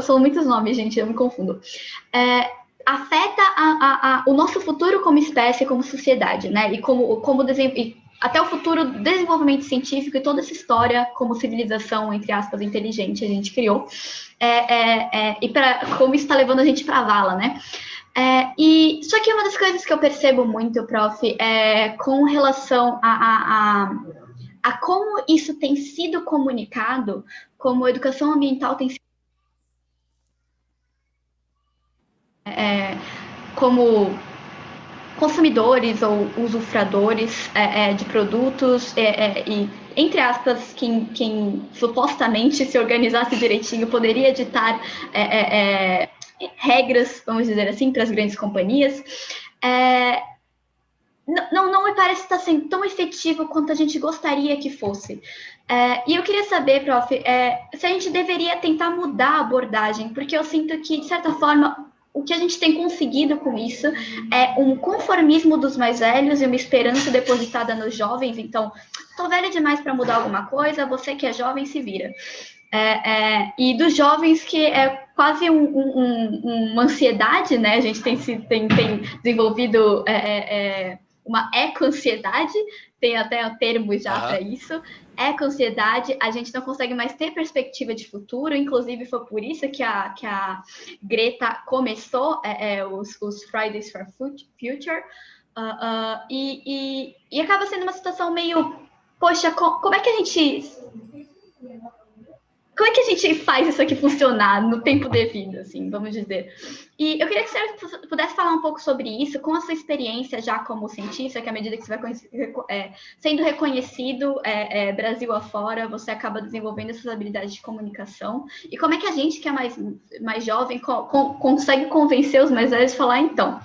São muitos nomes, gente, eu me confundo. Afeta o nosso futuro como espécie, como sociedade, né? E até o futuro do desenvolvimento científico e toda essa história como civilização, entre aspas, inteligente a gente criou. E como isso está levando a gente para a vala, né? Só que uma das coisas que eu percebo muito, prof, com relação a como isso tem sido comunicado, como a educação ambiental tem sido como consumidores ou usufruidores de produtos e, entre aspas, quem supostamente se organizasse direitinho poderia ditar regras, vamos dizer assim, para as grandes companhias, não me parece estar sendo tão efetivo quanto a gente gostaria que fosse. E eu queria saber, prof, se a gente deveria tentar mudar a abordagem, porque eu sinto que, de certa forma, o que a gente tem conseguido com isso é um conformismo dos mais velhos e uma esperança depositada nos jovens. Então, estou velha demais para mudar alguma coisa, você que é jovem se vira. E dos jovens que é quase uma ansiedade, né? A gente tem desenvolvido uma eco-ansiedade, tem até termo já para isso. Eco-ansiedade, a gente não consegue mais ter perspectiva de futuro, inclusive foi por isso que a Greta começou os Fridays for Future, e acaba sendo uma situação meio, poxa, como é que a gente faz isso aqui funcionar no tempo devido, assim, vamos dizer? E eu queria que você pudesse falar um pouco sobre isso, com a sua experiência já como cientista, que à medida que você vai sendo reconhecido Brasil afora, você acaba desenvolvendo essas habilidades de comunicação. E como é que a gente, que é mais jovem, consegue convencer os mais velhos a falar, então,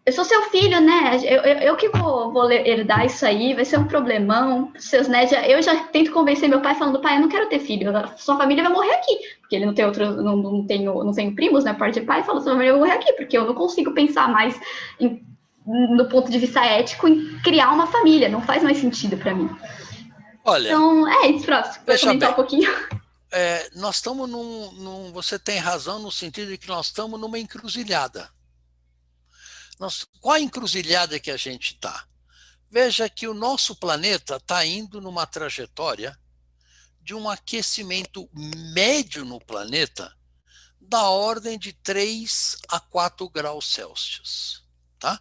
eu sou seu filho, né? Eu que vou herdar isso aí, vai ser um problemão. Seus netos, eu já tento convencer meu pai falando, pai, eu não quero ter filho, sua família vai morrer aqui, porque ele não tem não tenho primos, né? Parte de pai, fala, sua família vai morrer aqui, porque eu não consigo pensar mais no ponto de vista ético em criar uma família, não faz mais sentido para mim. Olha, então, isso, próximo, para comentar um pouquinho. Nós estamos você tem razão no sentido de que nós estamos numa encruzilhada. Qual a encruzilhada que a gente está? Veja que o nosso planeta está indo numa trajetória de um aquecimento médio no planeta da ordem de 3 a 4 graus Celsius. Tá?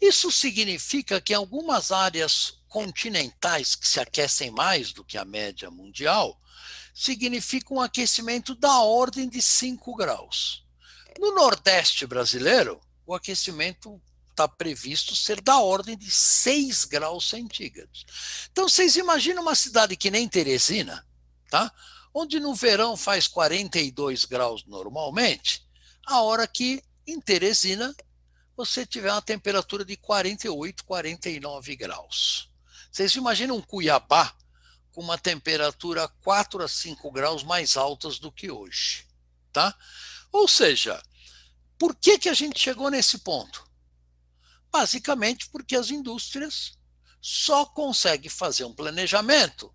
Isso significa que em algumas áreas continentais que se aquecem mais do que a média mundial, significa um aquecimento da ordem de 5 graus. No Nordeste brasileiro, o aquecimento está previsto ser da ordem de 6 graus centígrados. Então, vocês imaginam uma cidade que nem Teresina, tá? Onde no verão faz 42 graus normalmente, a hora que em Teresina você tiver uma temperatura de 48, 49 graus. Vocês imaginam um Cuiabá com uma temperatura 4 a 5 graus mais altas do que hoje, tá? Ou seja, por que a gente chegou nesse ponto? Basicamente porque as indústrias só conseguem fazer um planejamento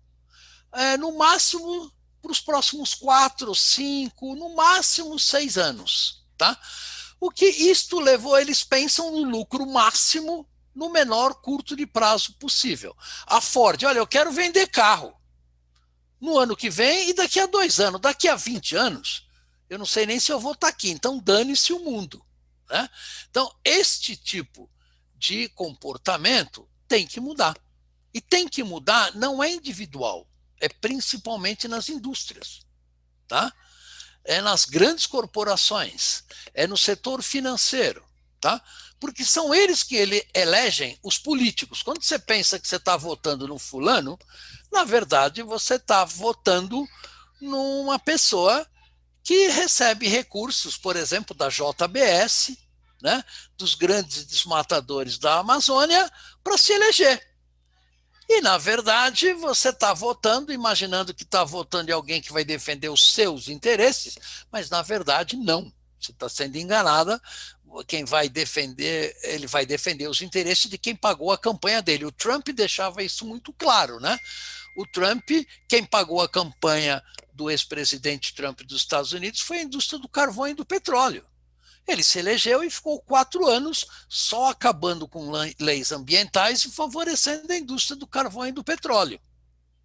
no máximo para os próximos 4, 5, no máximo 6 anos. Tá? O que isto levou, eles pensam no lucro máximo no menor curto de prazo possível. A Ford, olha, eu quero vender carro no ano que vem e daqui a 2 anos, daqui a 20 anos, eu não sei nem se eu vou estar aqui, então dane-se o mundo. Né? Então, este tipo de comportamento tem que mudar. E tem que mudar não é individual, é principalmente nas indústrias. Tá? É nas grandes corporações, é no setor financeiro. Tá? Porque são eles que elegem os políticos. Quando você pensa que você está votando no fulano, na verdade você está votando numa pessoa que recebe recursos, por exemplo, da JBS, né, dos grandes desmatadores da Amazônia, para se eleger. E, na verdade, você está votando, imaginando que está votando em alguém que vai defender os seus interesses, mas, na verdade, não. Você está sendo enganada. Quem vai defender, ele vai defender os interesses de quem pagou a campanha dele. O Trump deixava isso muito claro, né? O Trump, quem pagou a campanha do ex-presidente Trump dos Estados Unidos foi a indústria do carvão e do petróleo. Ele se elegeu e ficou 4 anos só acabando com leis ambientais e favorecendo a indústria do carvão e do petróleo.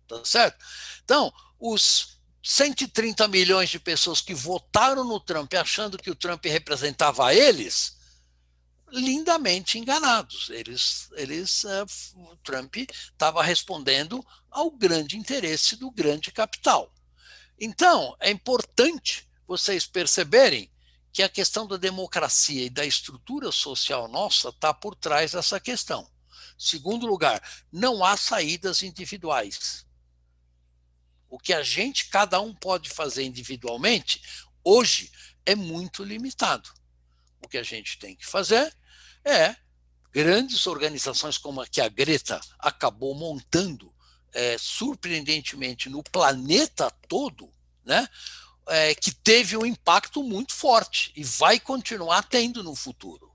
Tá certo? Então, os 130 milhões de pessoas que votaram no Trump achando que o Trump representava eles, lindamente enganados. O Trump estava respondendo ao grande interesse do grande capital. Então, é importante vocês perceberem que a questão da democracia e da estrutura social nossa está por trás dessa questão. Segundo lugar, não há saídas individuais. O que cada um pode fazer individualmente, hoje, é muito limitado. O que a gente tem que fazer é grandes organizações como a que a Greta acabou montando surpreendentemente no planeta todo, né? que teve um impacto muito forte e vai continuar tendo no futuro.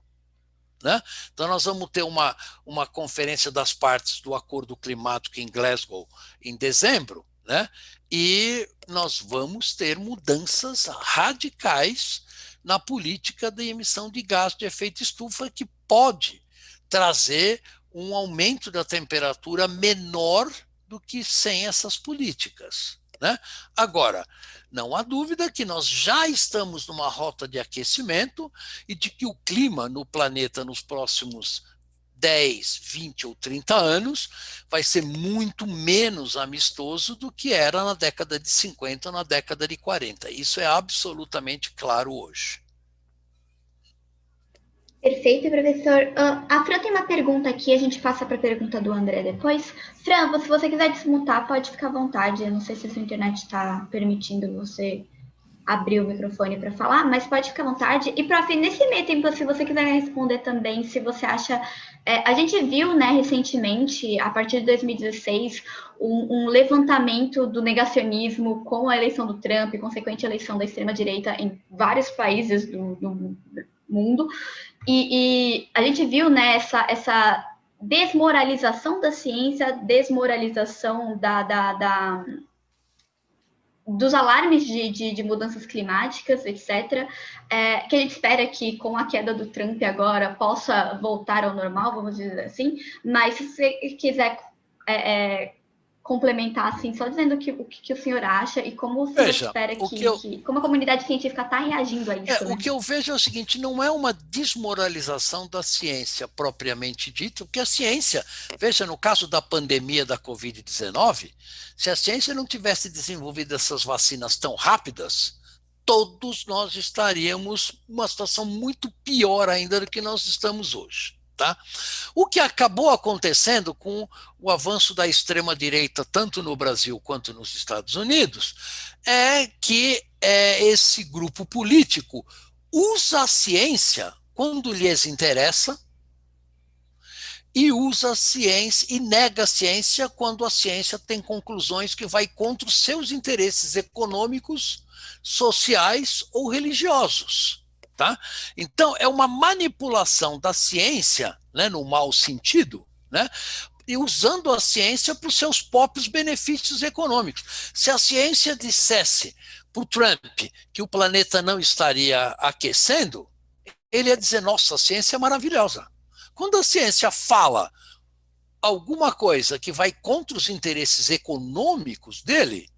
Né? Então, nós vamos ter uma conferência das partes do Acordo Climático em Glasgow em dezembro, né? E nós vamos ter mudanças radicais na política de emissão de gás de efeito estufa que pode trazer um aumento da temperatura menor do que sem essas políticas. Né? Agora, não há dúvida que nós já estamos numa rota de aquecimento e de que o clima no planeta nos próximos 10, 20 ou 30 anos vai ser muito menos amistoso do que era na década de 50 ou na década de 40. Isso é absolutamente claro hoje. Perfeito, professor. A Fran tem uma pergunta aqui, a gente passa para a pergunta do André depois. Fran, se você quiser desmutar, pode ficar à vontade. Eu não sei se a sua internet está permitindo você abrir o microfone para falar, mas pode ficar à vontade. E, prof, nesse meio tempo, se você quiser responder também, se você acha... a gente viu, né, recentemente, a partir de 2016, um levantamento do negacionismo com a eleição do Trump e consequente eleição da extrema-direita em vários países do mundo. E a gente viu, né, essa desmoralização da ciência, desmoralização dos alarmes de mudanças climáticas, etc., que a gente espera que com a queda do Trump agora possa voltar ao normal, vamos dizer assim, mas se você quiser complementar, assim, só dizendo o que o senhor acha e como o senhor espera como a comunidade científica está reagindo a isso. Né? O que eu vejo é o seguinte, não é uma desmoralização da ciência propriamente dita, porque a ciência, veja, no caso da pandemia da Covid-19, se a ciência não tivesse desenvolvido essas vacinas tão rápidas, todos nós estaríamos numa situação muito pior ainda do que nós estamos hoje. Tá? O que acabou acontecendo com o avanço da extrema-direita, tanto no Brasil quanto nos Estados Unidos, é que esse grupo político usa a ciência quando lhes interessa e usa a ciência e nega a ciência quando a ciência tem conclusões que vai contra os seus interesses econômicos, sociais ou religiosos. Tá? Então, é uma manipulação da ciência, né, no mau sentido, né, e usando a ciência para os seus próprios benefícios econômicos. Se a ciência dissesse para o Trump que o planeta não estaria aquecendo, ele ia dizer, nossa, a ciência é maravilhosa. Quando a ciência fala alguma coisa que vai contra os interesses econômicos dele,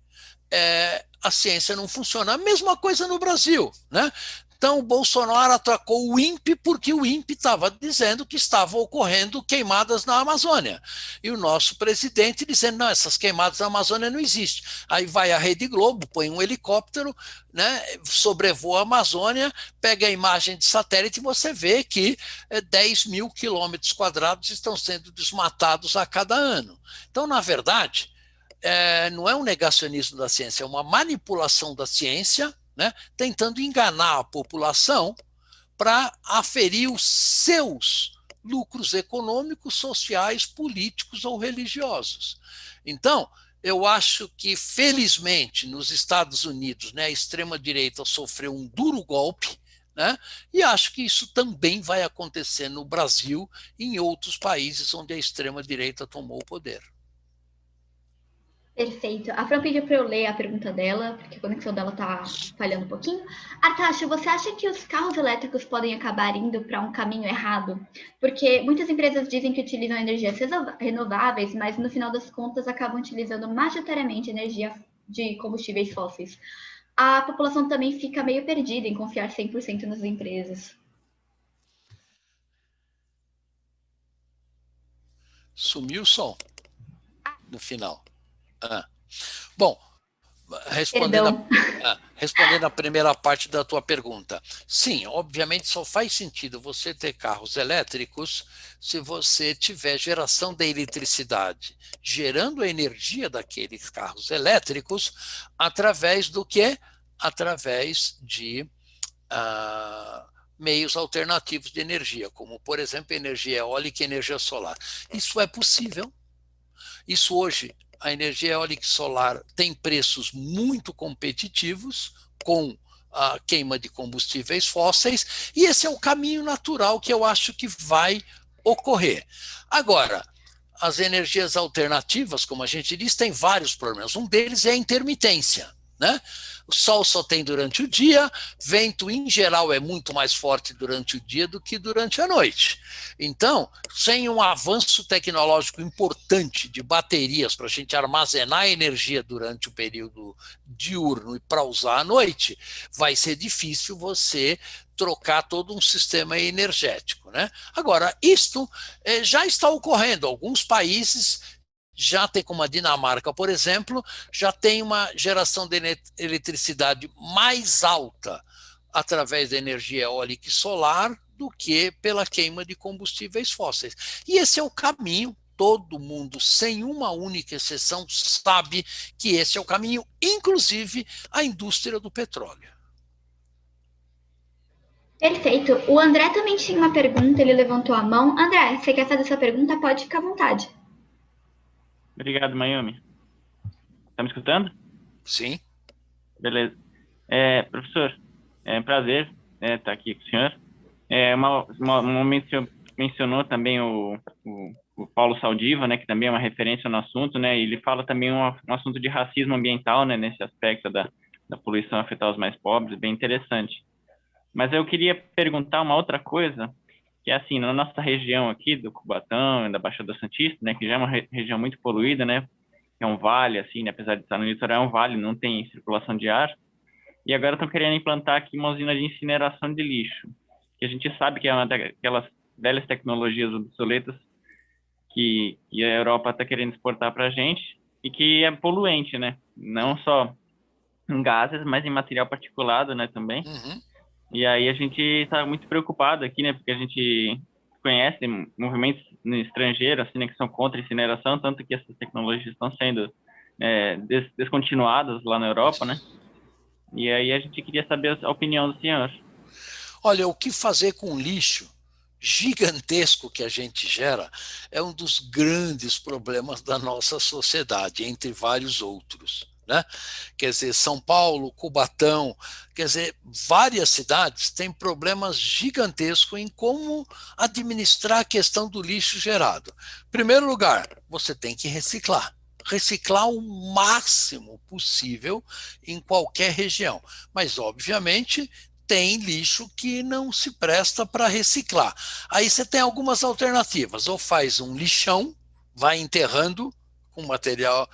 a ciência não funciona. A mesma coisa no Brasil, né? Então, o Bolsonaro atacou o INPE porque o INPE estava dizendo que estavam ocorrendo queimadas na Amazônia. E o nosso presidente dizendo, não, essas queimadas na Amazônia não existem. Aí vai a Rede Globo, põe um helicóptero, né, sobrevoa a Amazônia, pega a imagem de satélite e você vê que 10 mil quilômetros quadrados estão sendo desmatados a cada ano. Então, na verdade, não é um negacionismo da ciência, é uma manipulação da ciência, né, tentando enganar a população para aferir os seus lucros econômicos, sociais, políticos ou religiosos. Então, eu acho que, felizmente, nos Estados Unidos, né, a extrema-direita sofreu um duro golpe, né, e acho que isso também vai acontecer no Brasil e em outros países onde a extrema-direita tomou o poder. Perfeito. A Fran pediu para eu ler a pergunta dela, porque a conexão dela está falhando um pouquinho. Artacho, você acha que os carros elétricos podem acabar indo para um caminho errado? Porque muitas empresas dizem que utilizam energias renováveis, mas no final das contas acabam utilizando majoritariamente energia de combustíveis fósseis. A população também fica meio perdida em confiar 100% nas empresas. Sumiu o som no final. Bom, respondendo a primeira parte da tua pergunta, sim, obviamente só faz sentido você ter carros elétricos se você tiver geração de eletricidade, gerando a energia daqueles carros elétricos através do quê? Através de meios alternativos de energia, como, por exemplo, energia eólica e energia solar. Isso é possível. Isso hoje, a energia eólica e solar tem preços muito competitivos, com a queima de combustíveis fósseis, e esse é o caminho natural que eu acho que vai ocorrer. Agora, as energias alternativas, como a gente diz, têm vários problemas. Um deles é a intermitência, né? O sol só tem durante o dia, vento, em geral, é muito mais forte durante o dia do que durante a noite. Então, sem um avanço tecnológico importante de baterias para a gente armazenar energia durante o período diurno e para usar à noite, vai ser difícil você trocar todo um sistema energético, né? Agora, isto já está ocorrendo. Alguns países já tem, como a Dinamarca, por exemplo, já tem uma geração de eletricidade mais alta através da energia eólica e solar do que pela queima de combustíveis fósseis. E esse é o caminho, todo mundo, sem uma única exceção, sabe que esse é o caminho, inclusive a indústria do petróleo. Perfeito. O André também tinha uma pergunta, ele levantou a mão. André, você quer fazer essa pergunta? Pode ficar à vontade. Obrigado, Mayumi. Está me escutando? Sim. Beleza. Professor, é um prazer estar aqui com o senhor. Um momento o senhor mencionou também o Paulo Saldiva, né, que também é uma referência no assunto, né, e ele fala também um assunto de racismo ambiental, né, nesse aspecto da poluição afetar os mais pobres, bem interessante. Mas eu queria perguntar uma outra coisa, que é assim, na nossa região aqui do Cubatão, da Baixada Santista, né, que já é uma região muito poluída, né, é um vale, assim, né, apesar de estar no litoral, é um vale, não tem circulação de ar, e agora estão querendo implantar aqui uma usina de incineração de lixo, que a gente sabe que é uma daquelas velhas tecnologias obsoletas que a Europa está querendo exportar para a gente, e que é poluente, né, não só em gases, mas em material particulado, né, também. Uhum. E aí a gente está muito preocupado aqui, né, porque a gente conhece movimentos no estrangeiro, assim, né, que são contra a incineração, tanto que essas tecnologias estão sendo descontinuadas lá na Europa, né? E aí a gente queria saber a opinião do senhor. Olha, o que fazer com o lixo gigantesco que a gente gera é um dos grandes problemas da nossa sociedade, entre vários outros, né? Quer dizer, São Paulo, Cubatão, quer dizer, várias cidades têm problemas gigantescos em como administrar a questão do lixo gerado. Em primeiro lugar, você tem que reciclar o máximo possível em qualquer região, mas obviamente tem lixo que não se presta para reciclar. Aí você tem algumas alternativas, ou faz um lixão, vai enterrando com material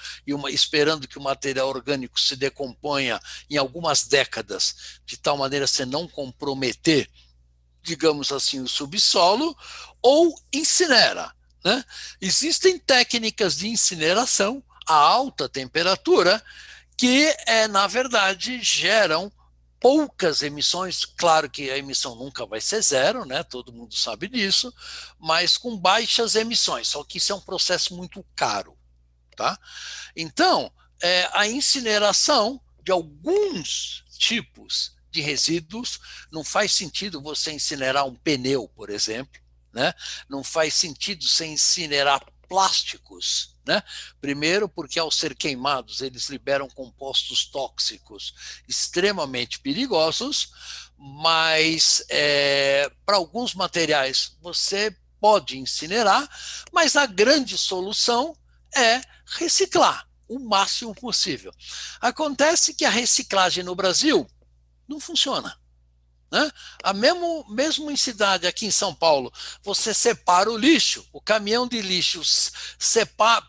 esperando que o material orgânico se decomponha em algumas décadas, de tal maneira a você não comprometer, digamos assim, o subsolo, ou incinera, né? Existem técnicas de incineração a alta temperatura que, na verdade, geram poucas emissões. Claro que a emissão nunca vai ser zero, né? Todo mundo sabe disso, mas com baixas emissões, só que isso é um processo muito caro. Tá? Então, a incineração de alguns tipos de resíduos, não faz sentido você incinerar um pneu, por exemplo, né? Não faz sentido você incinerar plásticos, né? Primeiro, porque ao ser queimados, eles liberam compostos tóxicos extremamente perigosos, mas para alguns materiais você pode incinerar, mas a grande solução é reciclar o máximo possível. Acontece que a reciclagem no Brasil não funciona, né? Mesmo em cidade, aqui em São Paulo, você separa o lixo, o caminhão de lixo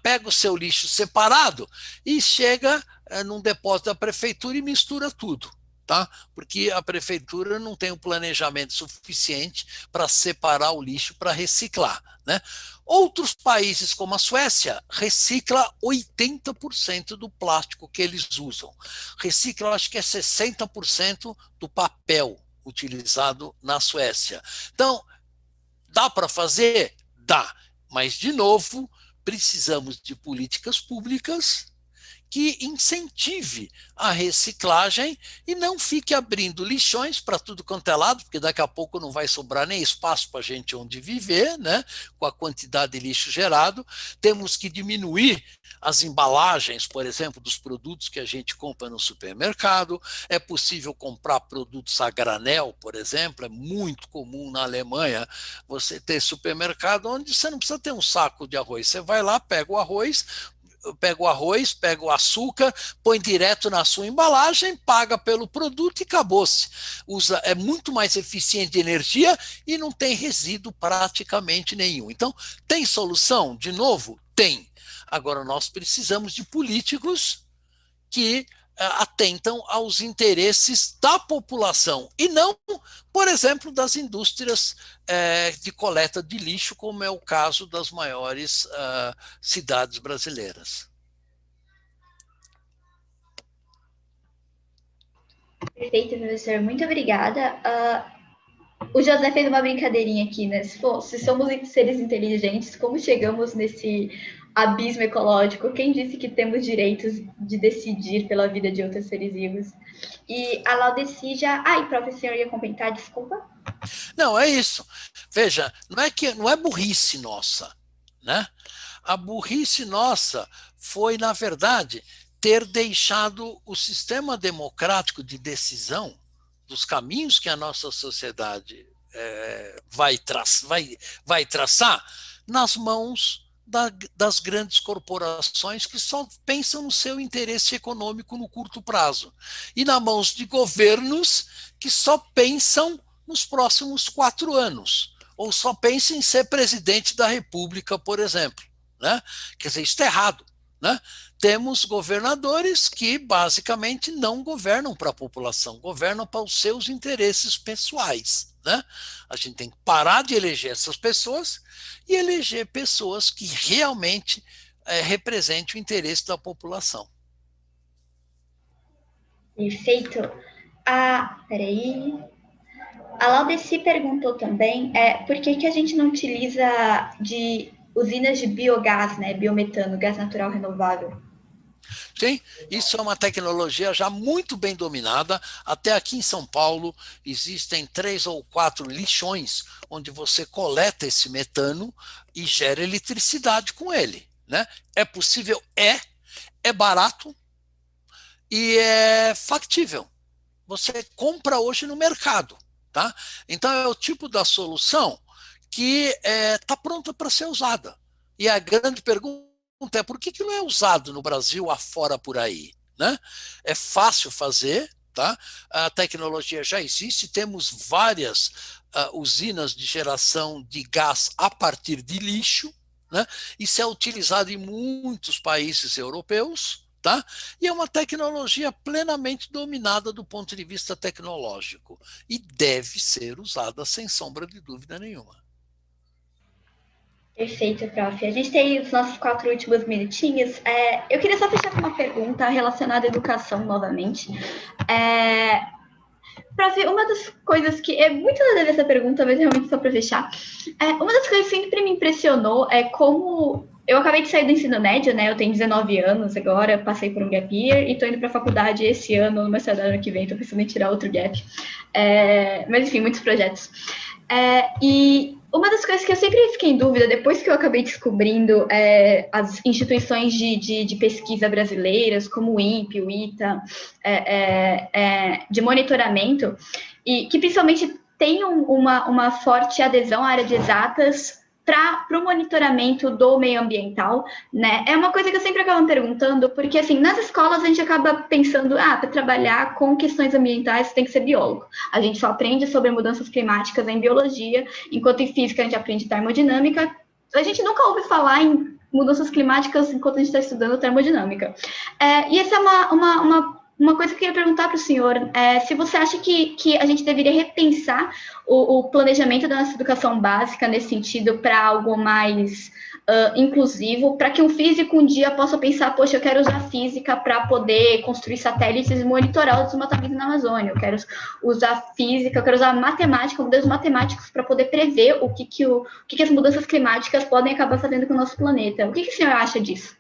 pega o seu lixo separado e chega num depósito da prefeitura e mistura tudo. Tá? Porque a prefeitura não tem um planejamento suficiente para separar o lixo para reciclar, né? Outros países, como a Suécia, recicla 80% do plástico que eles usam. Recicla, acho que é 60% do papel utilizado na Suécia. Então, dá para fazer? Dá. Mas, de novo, precisamos de políticas públicas que incentive a reciclagem e não fique abrindo lixões para tudo quanto é lado, porque daqui a pouco não vai sobrar nem espaço para a gente onde viver, né, com a quantidade de lixo gerado. Temos que diminuir as embalagens, por exemplo, dos produtos que a gente compra no supermercado. É possível comprar produtos a granel, por exemplo. É muito comum na Alemanha você ter supermercado onde você não precisa ter um saco de arroz. Você vai lá, pega o arroz, pega o açúcar, põe direto na sua embalagem, paga pelo produto e acabou-se. É muito mais eficiente de energia e não tem resíduo praticamente nenhum. Então, tem solução? De novo, tem. Agora, nós precisamos de políticos que atentam aos interesses da população e não, por exemplo, das indústrias de coleta de lixo, como é o caso das maiores cidades brasileiras. Perfeito, professor. Muito obrigada. O José fez uma brincadeirinha aqui, né? Se somos seres inteligentes, como chegamos nesse abismo ecológico? Quem disse que temos direitos de decidir pela vida de outros seres vivos? E a Laudeci já... Ai, professor, ia comentar, desculpa. Não, é isso. Veja, não é burrice nossa, né? A burrice nossa foi, na verdade, ter deixado o sistema democrático de decisão dos caminhos que a nossa sociedade vai traçar nas mãos das grandes corporações que só pensam no seu interesse econômico no curto prazo e nas mãos de governos que só pensam nos próximos 4 anos ou só pensam em ser presidente da República, por exemplo, né? Quer dizer, isso é errado, né? Temos governadores que basicamente não governam para a população, governam para os seus interesses pessoais, né? A gente tem que parar de eleger essas pessoas e eleger pessoas que realmente representem o interesse da população. Perfeito. Peraí. A Laudeci perguntou também por que a gente não utiliza de usinas de biogás, né, biometano, gás natural renovável? Sim, isso é uma tecnologia já muito bem dominada. Até aqui em São Paulo existem 3 ou 4 lixões onde você coleta esse metano e gera eletricidade com ele, né? É possível? É barato e é factível. Você compra hoje no mercado, tá? Então é o tipo da solução que está pronta para ser usada. E a grande pergunta é por que não é usado no Brasil afora por aí, né? É fácil fazer, tá? A tecnologia já existe, temos várias usinas de geração de gás a partir de lixo, né? Isso é utilizado em muitos países europeus, tá? E é uma tecnologia plenamente dominada do ponto de vista tecnológico e deve ser usada sem sombra de dúvida nenhuma. Perfeito, prof. A gente tem os nossos 4 últimos minutinhos. Eu queria só fechar com uma pergunta relacionada à educação novamente. Prof, uma das coisas que é muito nada a ver essa pergunta, mas realmente só para fechar. Uma das coisas que sempre me impressionou é como eu acabei de sair do ensino médio, né? Eu tenho 19 anos agora, passei por um gap year e estou indo para a faculdade esse ano, no mestrado ano que vem, estou pensando em tirar outro gap. Mas enfim, muitos projetos. E uma das coisas que eu sempre fiquei em dúvida, depois que eu acabei descobrindo as instituições de pesquisa brasileiras, como o INPE, o ITA, de monitoramento, e que principalmente tenham uma forte adesão à área de exatas para o monitoramento do meio ambiental, né? É uma coisa que eu sempre acabo me perguntando, porque, assim, nas escolas a gente acaba pensando, para trabalhar com questões ambientais tem que ser biólogo. A gente só aprende sobre mudanças climáticas em biologia, enquanto em física a gente aprende termodinâmica. A gente nunca ouve falar em mudanças climáticas enquanto a gente está estudando termodinâmica. E essa é uma coisa que eu queria perguntar para o senhor, se você acha que a gente deveria repensar o planejamento da nossa educação básica nesse sentido para algo mais inclusivo, para que um físico um dia possa pensar, poxa, eu quero usar física para poder construir satélites e monitorar o desmatamento na Amazônia, eu quero usar física, eu quero usar matemática, modelos matemáticos para poder prever o que as mudanças climáticas podem acabar fazendo com o nosso planeta. O que o senhor acha disso?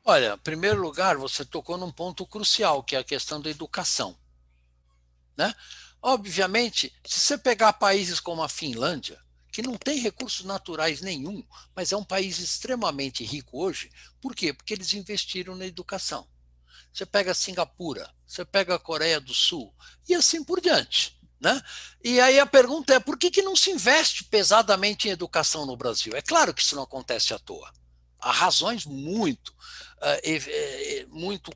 Olha, em primeiro lugar, você tocou num ponto crucial, que é a questão da educação, né? Obviamente, se você pegar países como a Finlândia, que não tem recursos naturais nenhum, mas é um país extremamente rico hoje, por quê? Porque eles investiram na educação. Você pega Singapura, você pega a Coreia do Sul, e assim por diante, né? E aí a pergunta é, por que não se investe pesadamente em educação no Brasil? É claro que isso não acontece à toa. Há razões muito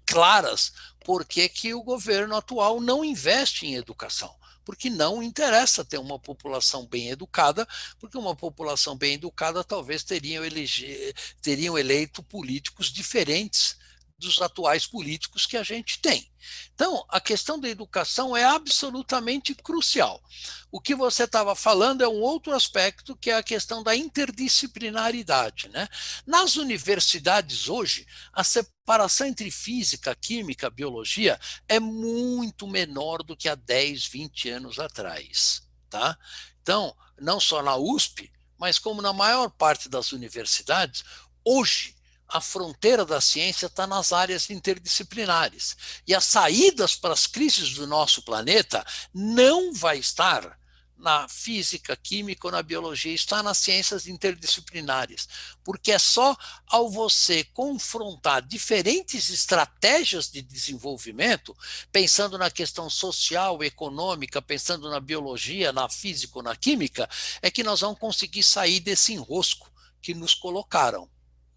claras por que o governo atual não investe em educação. Porque não interessa ter uma população bem educada, porque uma população bem educada talvez teriam eleito políticos diferentes dos atuais políticos que a gente tem. Então, a questão da educação é absolutamente crucial. O que você estava falando é um outro aspecto, que é a questão da interdisciplinaridade, né? Nas universidades hoje, a separação entre física, química, biologia é muito menor do que há 10, 20 anos atrás, tá? Então, não só na USP, mas como na maior parte das universidades, hoje, a fronteira da ciência está nas áreas interdisciplinares. E as saídas para as crises do nosso planeta não vai estar na física, química ou na biologia, está nas ciências interdisciplinares. Porque é só ao você confrontar diferentes estratégias de desenvolvimento, pensando na questão social, econômica, pensando na biologia, na física ou na química, é que nós vamos conseguir sair desse enrosco que nos colocaram.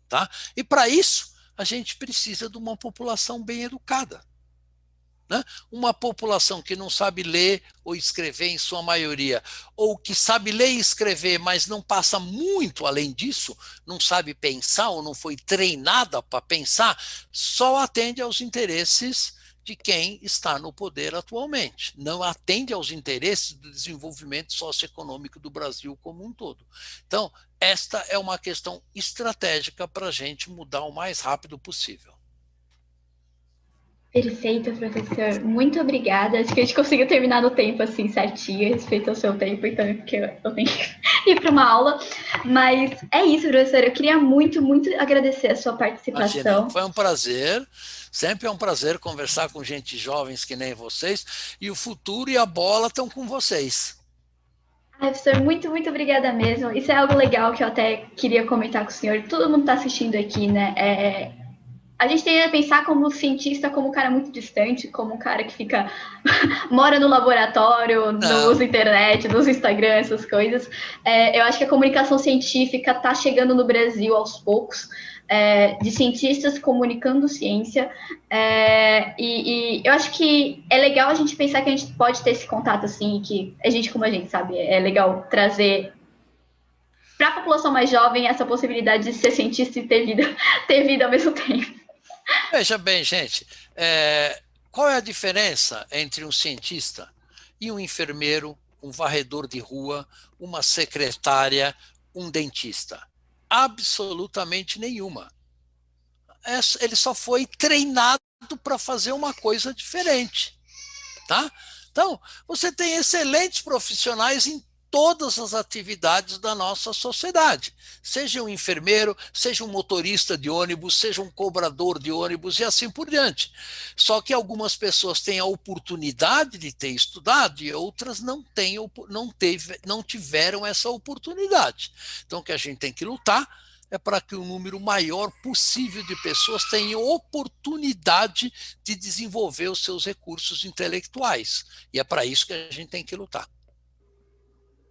Tá? E para isso, a gente precisa de uma população bem educada. Né? Uma população que não sabe ler ou escrever, em sua maioria, ou que sabe ler e escrever, mas não passa muito além disso, não sabe pensar ou não foi treinada para pensar, só atende aos interesses de quem está no poder atualmente. Não atende aos interesses do desenvolvimento socioeconômico do Brasil como um todo. Então, esta é uma questão estratégica para a gente mudar o mais rápido possível. Perfeito, professor. Muito obrigada. Acho que a gente conseguiu terminar no tempo, assim, certinho, respeito ao seu tempo, então, porque eu tenho que ir para uma aula. Mas é isso, professor. Eu queria muito, muito agradecer a sua participação. Imagina, foi um prazer. Sempre é um prazer conversar com gente jovens que nem vocês. E o futuro e a bola estão com vocês. Professor, muito, muito obrigada mesmo. Isso é algo legal que eu até queria comentar com o senhor. Todo mundo está assistindo aqui, né? A gente tem a pensar como cientista, como um cara muito distante, como um cara que fica mora no laboratório, não usa internet, não usa Instagram, essas coisas. Eu acho que a comunicação científica está chegando no Brasil aos poucos, de cientistas comunicando ciência. E eu acho que é legal a gente pensar que a gente pode ter esse contato assim, que a gente, como a gente sabe, é legal trazer para a população mais jovem essa possibilidade de ser cientista e ter vida ao mesmo tempo. Veja bem, gente, qual é a diferença entre um cientista e um enfermeiro, um varredor de rua, uma secretária, um dentista? Absolutamente nenhuma. Ele só foi treinado para fazer uma coisa diferente. Tá? Então, você tem excelentes profissionais em todas as atividades da nossa sociedade. Seja um enfermeiro, seja um motorista de ônibus, seja um cobrador de ônibus e assim por diante. Só que algumas pessoas têm a oportunidade de ter estudado e outras não tiveram essa oportunidade. Então, o que a gente tem que lutar é para que o número maior possível de pessoas tenha oportunidade de desenvolver os seus recursos intelectuais. E é para isso que a gente tem que lutar.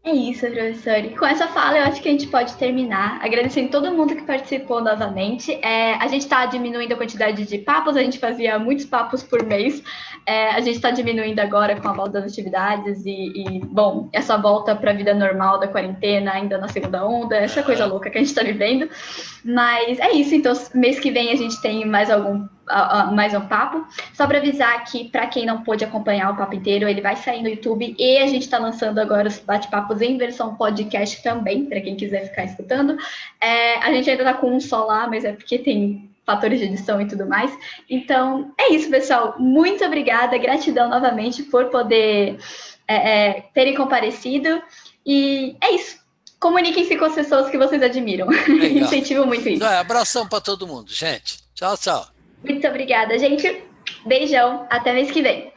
É isso, professor. E com essa fala, eu acho que a gente pode terminar, agradecendo todo mundo que participou novamente. A gente está diminuindo a quantidade de papos, a gente fazia muitos papos por mês, a gente está diminuindo agora com a volta das atividades bom, essa volta para a vida normal da quarentena, ainda na segunda onda, essa coisa louca que a gente está vivendo. Mas é isso, então, mês que vem a gente tem mais um papo. Só para avisar que, para quem não pôde acompanhar o papo inteiro, ele vai sair no YouTube e a gente está lançando agora os bate-papos em versão podcast também, para quem quiser ficar escutando. A gente ainda está com um só lá, mas é porque tem fatores de edição e tudo mais. Então, é isso, pessoal. Muito obrigada, gratidão novamente por poder terem comparecido. E é isso. Comuniquem-se com as pessoas que vocês admiram. Incentivo muito isso. Abração para todo mundo, gente. Tchau, tchau. Muito obrigada, gente. Beijão. Até mês que vem.